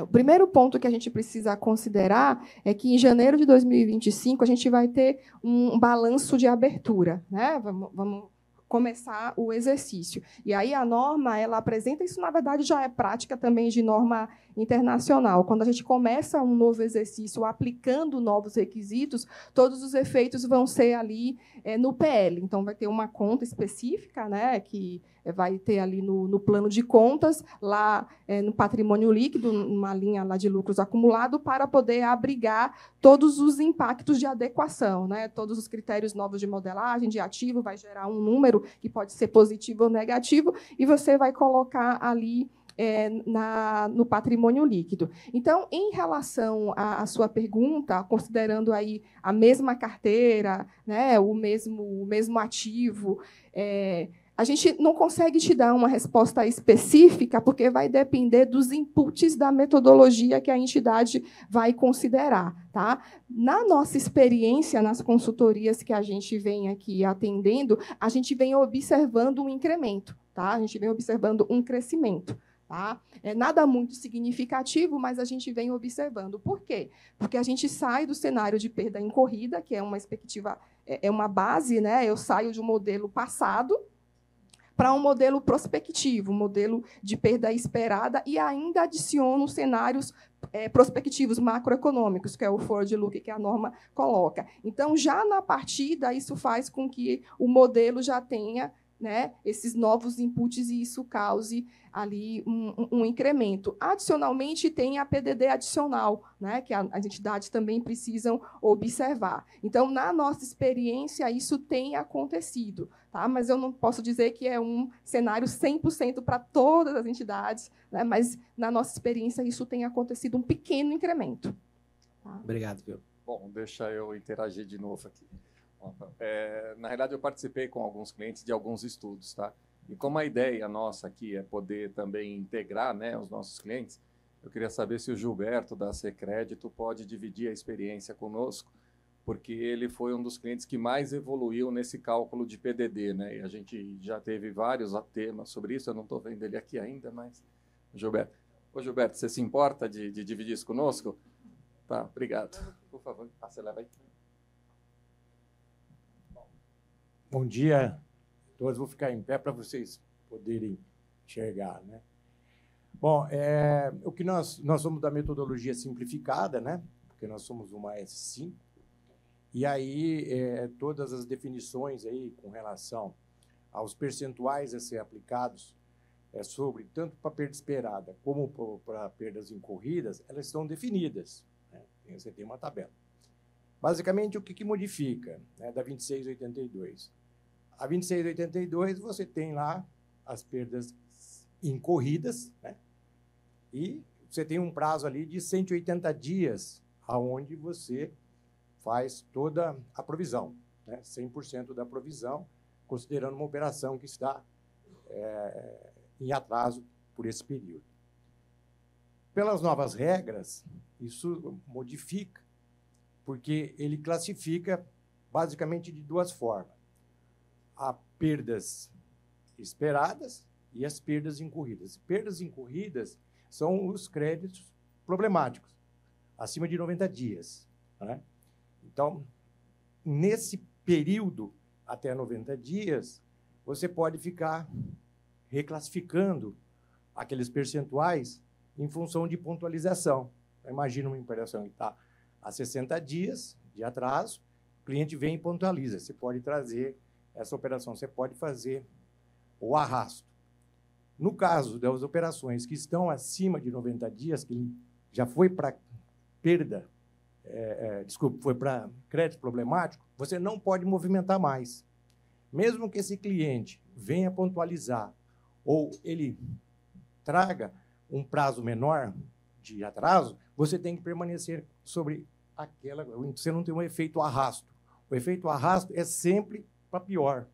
O primeiro ponto que a gente precisa considerar é que, em janeiro de 2025, a gente vai ter um balanço de abertura, né? Vamos começar o exercício. E aí a norma, ela apresenta, isso na verdade já é prática também de norma internacional. Quando a gente começa um novo exercício aplicando novos requisitos, todos os efeitos vão ser ali no PL. Então, vai ter uma conta específica, né, que vai ter ali no plano de contas, lá no patrimônio líquido, uma linha lá de lucros acumulado, para poder abrigar todos os impactos de adequação, né? Todos os critérios novos de modelagem, de ativo, vai gerar um número que pode ser positivo ou negativo, e você vai colocar ali no patrimônio líquido. Então, em relação à sua pergunta, considerando aí a mesma carteira, né, o mesmo ativo, a gente não consegue te dar uma resposta específica, porque vai depender dos inputs da metodologia que a entidade vai considerar. Tá? Na nossa experiência, nas consultorias que a gente vem aqui atendendo, a gente vem observando um incremento, tá? A gente vem observando um crescimento. Tá? É nada muito significativo, mas a gente vem observando. Por quê? Porque a gente sai do cenário de perda em corrida, que é uma expectativa, é uma base, né? Eu saio de um modelo passado para um modelo prospectivo, um modelo de perda esperada, e ainda adiciono cenários prospectivos macroeconômicos, que é o forward look que a norma coloca. Então, já na partida, isso faz com que o modelo já tenha, né, esses novos inputs, e isso cause ali um incremento. Adicionalmente, tem a PDD adicional, né, que as entidades também precisam observar. Então, na nossa experiência, isso tem acontecido, tá? Mas eu não posso dizer que é um cenário 100% para todas as entidades, né, mas, na nossa experiência, isso tem acontecido um pequeno incremento. Tá? Obrigado, viu? Bom, deixa eu interagir de novo aqui. Na realidade, eu participei com alguns clientes de alguns estudos, tá? E como a ideia nossa aqui é poder também integrar, né, os nossos clientes, eu queria saber se o Gilberto, da Secrédito, pode dividir a experiência conosco, porque ele foi um dos clientes que mais evoluiu nesse cálculo de PDD, né? E a gente já teve vários temas sobre isso, eu não estou vendo ele aqui ainda, mas... Gilberto. Ô, Gilberto, você se importa de dividir isso conosco? Tá, obrigado. Por favor, você leva aí. Bom dia a todos. Vou ficar em pé para vocês poderem enxergar, né? Bom, o que nós somos da metodologia simplificada, né? Porque nós somos uma S5. E aí, todas as definições aí com relação aos percentuais a ser aplicados sobre tanto para perda esperada como para perdas incorridas, elas estão definidas, né? Você tem uma tabela. Basicamente, o que modifica, né, da 2682? A 2682, você tem lá as perdas incorridas, né? E você tem um prazo ali de 180 dias, aonde você faz toda a provisão, né? 100% da provisão, considerando uma operação que está em atraso por esse período. Pelas novas regras, isso modifica, porque ele classifica basicamente de duas formas: há perdas esperadas e as perdas incorridas. Perdas incorridas são os créditos problemáticos, acima de 90 dias. Né? Então, nesse período, até 90 dias, você pode ficar reclassificando aqueles percentuais em função de pontualização. Imagina uma operação que está há 60 dias de atraso, o cliente vem e pontualiza. Você pode trazer essa operação, você pode fazer o arrasto. No caso das operações que estão acima de 90 dias, que já foi para perda, foi para crédito problemático, você não pode movimentar mais. Mesmo que esse cliente venha pontualizar ou ele traga um prazo menor de atraso, você tem que permanecer sobre aquela... Você não tem um efeito arrasto. O efeito arrasto é sempre para pior,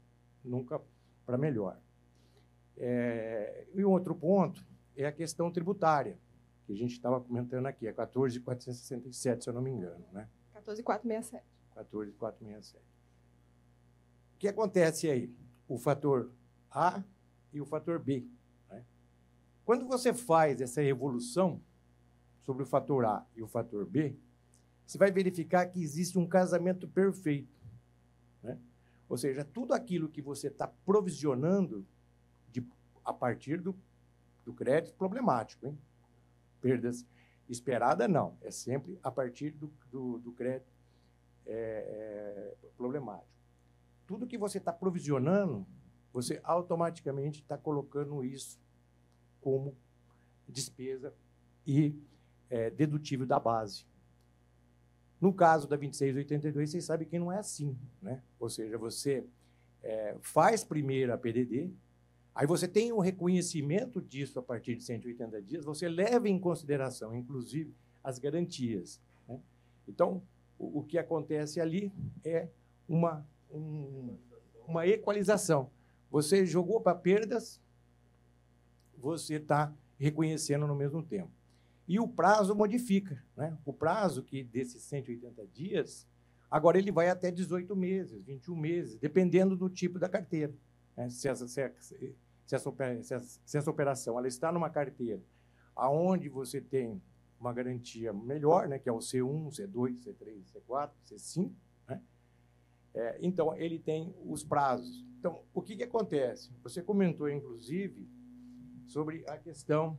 nunca para melhor. E um outro ponto é a questão tributária, que a gente estava comentando aqui, é 14.467, se eu não me engano. Né? 14.467. 14.467. O que acontece aí? O fator A e o fator B. Né? Quando você faz essa evolução sobre o fator A e o fator B, você vai verificar que existe um casamento perfeito. Né? Ou seja, tudo aquilo que você está provisionando a partir do crédito problemático. Hein? Perdas esperadas, não. É sempre a partir do crédito problemático. Tudo que você está provisionando, você automaticamente está colocando isso como despesa e dedutível da base. No caso da 2682, vocês sabem que não é assim. Né? Ou seja, você faz primeiro a PDD, aí você tem um reconhecimento disso a partir de 180 dias, você leva em consideração, inclusive, as garantias. Né? Então, o que acontece ali é uma equalização. Você jogou para perdas, você está reconhecendo no mesmo tempo. E o prazo modifica. Né? O prazo que desses 180 dias, agora ele vai até 18 meses, 21 meses, dependendo do tipo da carteira. Né? Se essa operação ela está numa carteira onde você tem uma garantia melhor, né, que é o C1, C2, C3, C4, C5, né? Então, ele tem os prazos. Então, o que acontece? Você comentou, inclusive, sobre a questão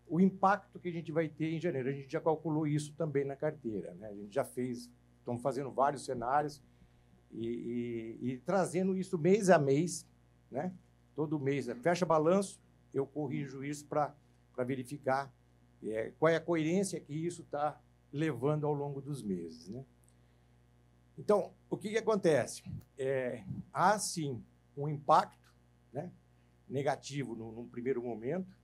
o impacto que a gente vai ter em janeiro. A gente já calculou isso também na carteira. Né? A gente já estamos fazendo vários cenários e trazendo isso mês a mês, né? Todo mês. Fecha balanço, eu corrijo isso para verificar qual é a coerência que isso está levando ao longo dos meses. Né? Então, o que acontece? Há, sim, um impacto, né, negativo num primeiro momento,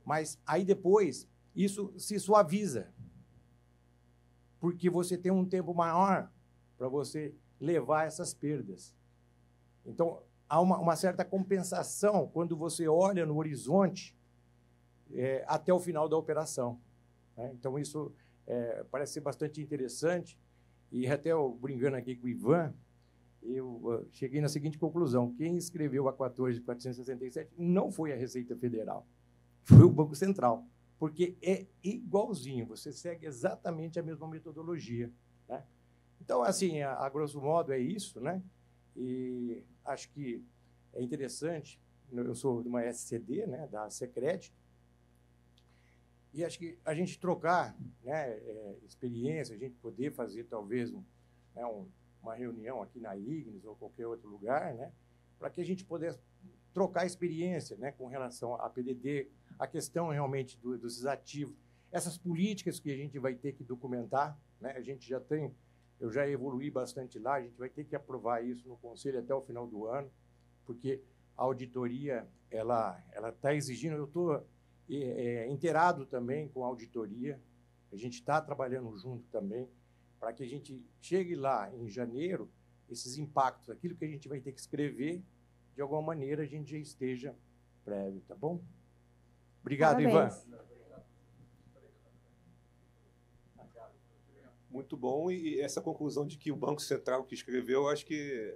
mas aí depois isso se suaviza, porque você tem um tempo maior para você levar essas perdas. Então, há uma certa compensação quando você olha no horizonte até o final da operação. Né? Então, isso parece ser bastante interessante. E até eu brincando aqui com o Ivan, eu cheguei na seguinte conclusão: quem escreveu a 14.467 não foi a Receita Federal, foi o Banco Central, porque é igualzinho, você segue exatamente a mesma metodologia. Né? Então, assim, a grosso modo é isso, né? E acho que é interessante, eu sou de uma SCD, né, da Secred, e acho que a gente trocar, né, experiência, a gente poder fazer talvez uma reunião aqui na Ignis ou qualquer outro lugar, né, para que a gente pudesse trocar experiência, né, com relação à PDD, a questão realmente dos ativos, essas políticas que a gente vai ter que documentar, né, a gente já tem, eu já evoluí bastante lá, a gente vai ter que aprovar isso no Conselho até o final do ano, porque a auditoria ela está exigindo, eu estou inteirado também com a auditoria, a gente está trabalhando junto também, para que a gente chegue lá em janeiro esses impactos, aquilo que a gente vai ter que escrever, de alguma maneira a gente já esteja prévio, tá bom? Obrigado, Parabéns. Ivan. Muito bom, e essa conclusão de que o Banco Central que escreveu, eu acho que,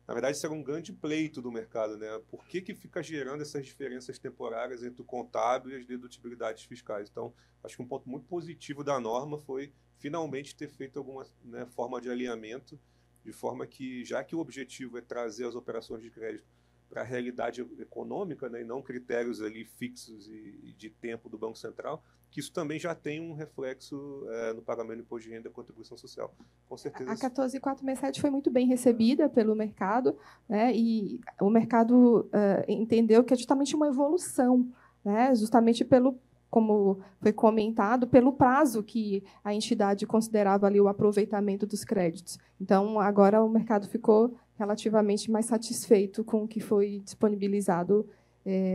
na verdade, isso era um grande pleito do mercado, né? Por que fica gerando essas diferenças temporárias entre o contábil e as dedutibilidades fiscais? Então, acho que um ponto muito positivo da norma foi finalmente ter feito alguma, né, forma de alinhamento, de forma que, já que o objetivo é trazer as operações de crédito para a realidade econômica, né, e não critérios ali fixos e de tempo do Banco Central, que isso também já tem um reflexo no pagamento do imposto de renda e contribuição social. Com certeza. A 14467 foi muito bem recebida pelo mercado, né, e o mercado entendeu que é justamente uma evolução, né, justamente pelo, como foi comentado, pelo prazo que a entidade considerava ali o aproveitamento dos créditos. Então, agora o mercado ficou relativamente mais satisfeito com o que foi disponibilizado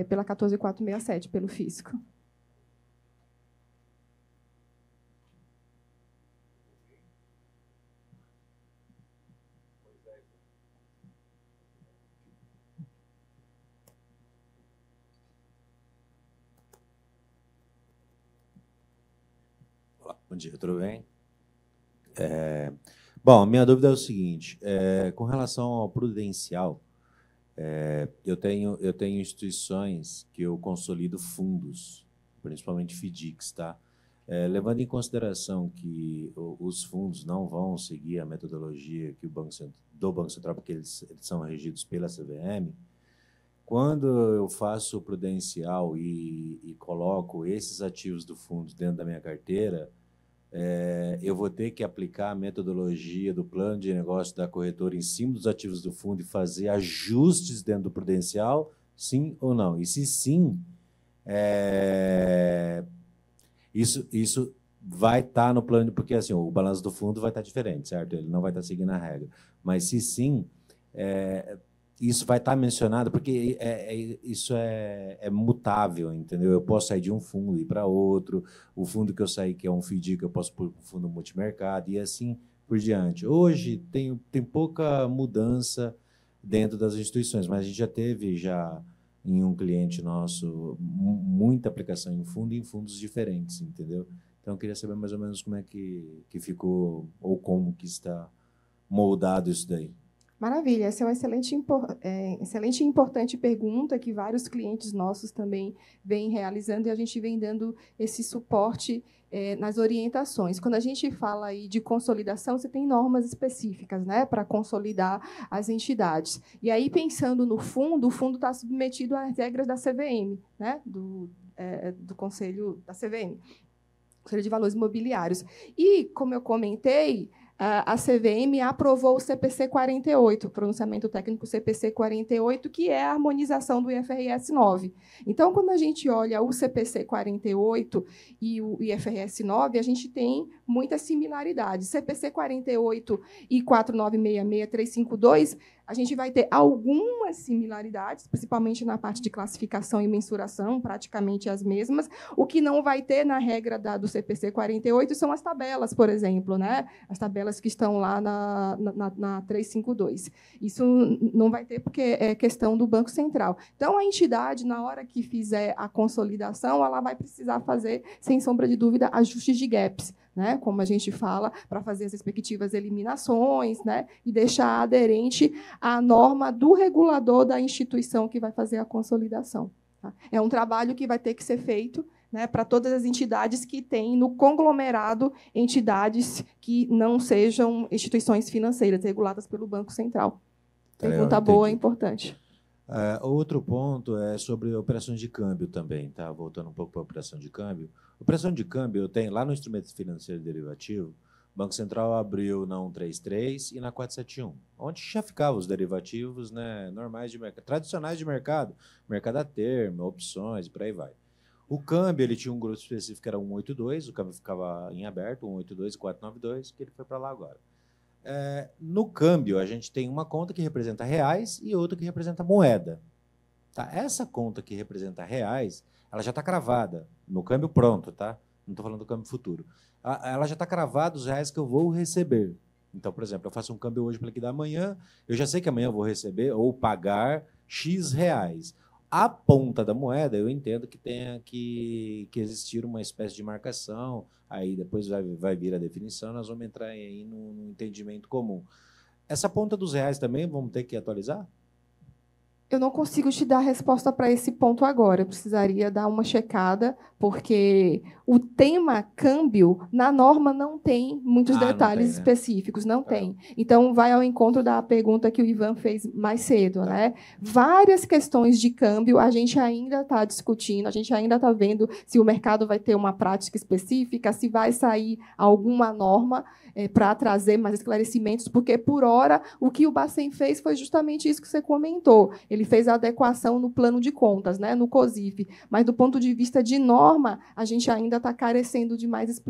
pela 14467, pelo fisco. Olá, bom dia, tudo bem? Bom, a minha dúvida é o seguinte, com relação ao prudencial, eu tenho instituições que eu consolido fundos, principalmente FDICs, tá? Levando em consideração que os fundos não vão seguir a metodologia que do Banco Central, porque eles são regidos pela CVM, quando eu faço o prudencial e coloco esses ativos do fundo dentro da minha carteira, eu vou ter que aplicar a metodologia do plano de negócio da corretora em cima dos ativos do fundo e fazer ajustes dentro do prudencial, sim ou não? E se sim, isso vai estar no plano, porque assim, o balanço do fundo vai estar diferente, certo? Ele não vai estar seguindo a regra. Mas se sim, isso vai estar mencionado, porque isso é mutável, entendeu? Eu posso sair de um fundo e ir para outro, o fundo que eu saí, que é um FDIC, eu posso pôr um fundo multimercado, e assim por diante. Hoje tem pouca mudança dentro das instituições, mas a gente já teve em um cliente nosso muita aplicação em fundo e em fundos diferentes, entendeu? Então, eu queria saber mais ou menos como é que ficou, ou como que está moldado isso daí. Maravilha, essa é uma excelente e importante pergunta que vários clientes nossos também vêm realizando, e a gente vem dando esse suporte nas orientações. Quando a gente fala aí de consolidação, você tem normas específicas, né, para consolidar as entidades. E aí, pensando no fundo, o fundo está submetido às regras da CVM, né, do Conselho da CVM, Conselho de Valores Imobiliários. E, como eu comentei, a CVM aprovou o CPC 48, o pronunciamento técnico CPC 48, que é a harmonização do IFRS 9. Então, quando a gente olha o CPC 48 e o IFRS 9, a gente tem muitas similaridades. CPC 48 e 4966352, a gente vai ter algumas similaridades, principalmente na parte de classificação e mensuração, praticamente as mesmas. O que não vai ter na regra do CPC 48 são as tabelas, por exemplo, né? As tabelas que estão lá na 352. Isso não vai ter porque é questão do Banco Central. Então, a entidade, na hora que fizer a consolidação, ela vai precisar fazer, sem sombra de dúvida, ajustes de gaps, né, como a gente fala, para fazer as respectivas eliminações, né, e deixar aderente à norma do regulador da instituição que vai fazer a consolidação. Tá? É um trabalho que vai ter que ser feito, né, para todas as entidades que têm no conglomerado entidades que não sejam instituições financeiras reguladas pelo Banco Central. Pergunta boa e importante. Outro ponto é sobre operações de câmbio também, tá? Voltando um pouco para a operação de câmbio. Operação de câmbio eu tenho lá no instrumento financeiro derivativo, o Banco Central abriu na 133 e na 471, onde já ficavam os derivativos, né, normais de mercado, tradicionais de mercado a termo, opções e por aí vai. O câmbio ele tinha um grupo específico que era 182, o câmbio ficava em aberto, 182 e 492, que ele foi para lá agora. No câmbio, a gente tem uma conta que representa reais e outra que representa moeda. Tá? Essa conta que representa reais, ela já está cravada no câmbio pronto, tá? Não estou falando do câmbio futuro. Ela já está cravada os reais que eu vou receber, Então, por exemplo, eu faço um câmbio hoje para liquidar amanhã, eu já sei que amanhã eu vou receber ou pagar X reais. A ponta da moeda, eu entendo que tenha que existir uma espécie de marcação, aí depois vai vir a definição, nós vamos entrar aí num entendimento comum. Essa ponta dos reais também vamos ter que atualizar? Eu não consigo te dar resposta para esse ponto agora. Eu precisaria dar uma checada, porque o tema câmbio, na norma, não tem muitos detalhes específicos, não tem. Então, vai ao encontro da pergunta que o Ivan fez mais cedo. Né? Várias questões de câmbio a gente ainda está discutindo, a gente ainda está vendo se o mercado vai ter uma prática específica, se vai sair alguma norma para trazer mais esclarecimentos, porque, por hora, o que o Bacen fez foi justamente isso que você comentou. Ele fez a adequação no plano de contas, né, no COSIF, mas do ponto de vista de norma, a gente ainda está carecendo de mais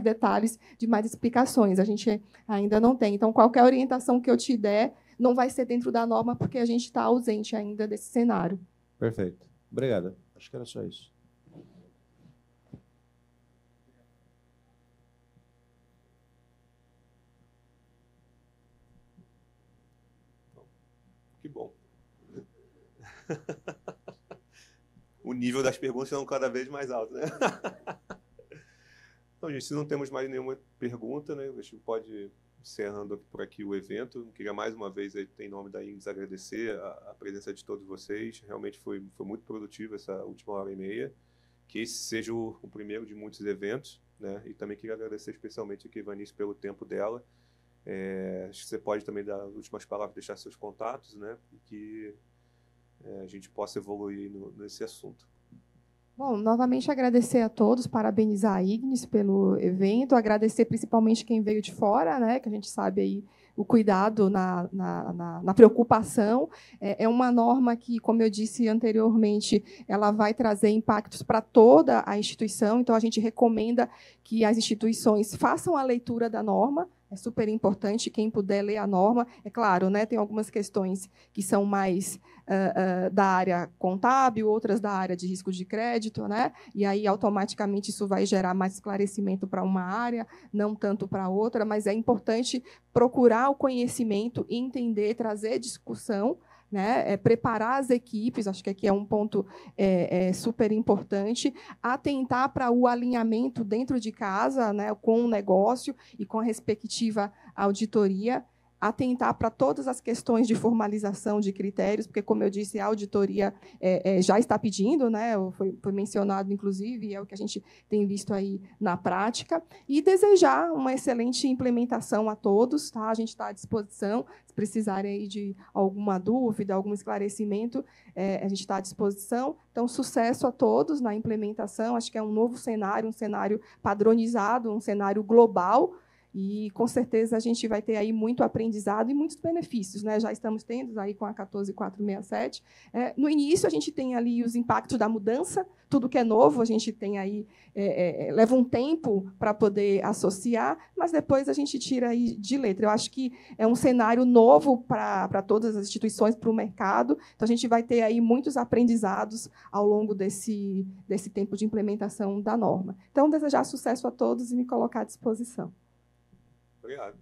detalhes, de mais explicações. A gente ainda não tem. Então, qualquer orientação que eu te der não vai ser dentro da norma, porque a gente está ausente ainda desse cenário. Perfeito. Obrigado. Acho que era só isso. Que bom. O nível das perguntas é cada vez mais alto, né? Então, gente, se não temos mais nenhuma pergunta, né, a gente pode encerrando por aqui o evento. Eu queria mais uma vez, em nome da IGNIS, agradecer a presença de todos vocês. Realmente foi muito produtiva essa última hora e meia. Que esse seja o primeiro de muitos eventos, né? E também queria agradecer especialmente aqui a Ivanice pelo tempo dela. Acho que você pode também dar as últimas palavras, deixar seus contatos, né? E que a gente possa evoluir nesse assunto. Bom, novamente agradecer a todos, parabenizar a IGNIS pelo evento, agradecer principalmente quem veio de fora, né, que a gente sabe aí o cuidado na preocupação. É uma norma que, como eu disse anteriormente, ela vai trazer impactos para toda a instituição, então a gente recomenda que as instituições façam a leitura da norma. É super importante, quem puder ler a norma. É claro, né, tem algumas questões que são mais da área contábil, outras da área de risco de crédito, né? E aí, automaticamente, isso vai gerar mais esclarecimento para uma área, não tanto para outra, mas é importante procurar o conhecimento, entender, trazer discussão, né? Preparar as equipes, acho que aqui é um ponto super importante, atentar para o alinhamento dentro de casa, né, com o negócio e com a respectiva auditoria, atentar para todas as questões de formalização de critérios, porque, como eu disse, a auditoria já está pedindo, né, foi mencionado, inclusive, e é o que a gente tem visto aí na prática, e desejar uma excelente implementação a todos. Tá? A gente está à disposição, se precisarem aí de alguma dúvida, algum esclarecimento, a gente está à disposição. Então, sucesso a todos na implementação. Acho que é um novo cenário, um cenário padronizado, um cenário global, e, com certeza, a gente vai ter aí muito aprendizado e muitos benefícios. Né? Já estamos tendo aí com a 14467. No início, a gente tem ali os impactos da mudança, tudo que é novo, a gente tem aí, leva um tempo para poder associar, mas depois a gente tira aí de letra. Eu acho que é um cenário novo para todas as instituições, para o mercado, então a gente vai ter aí muitos aprendizados ao longo desse tempo de implementação da norma. Então, desejar sucesso a todos e me colocar à disposição. Obrigado.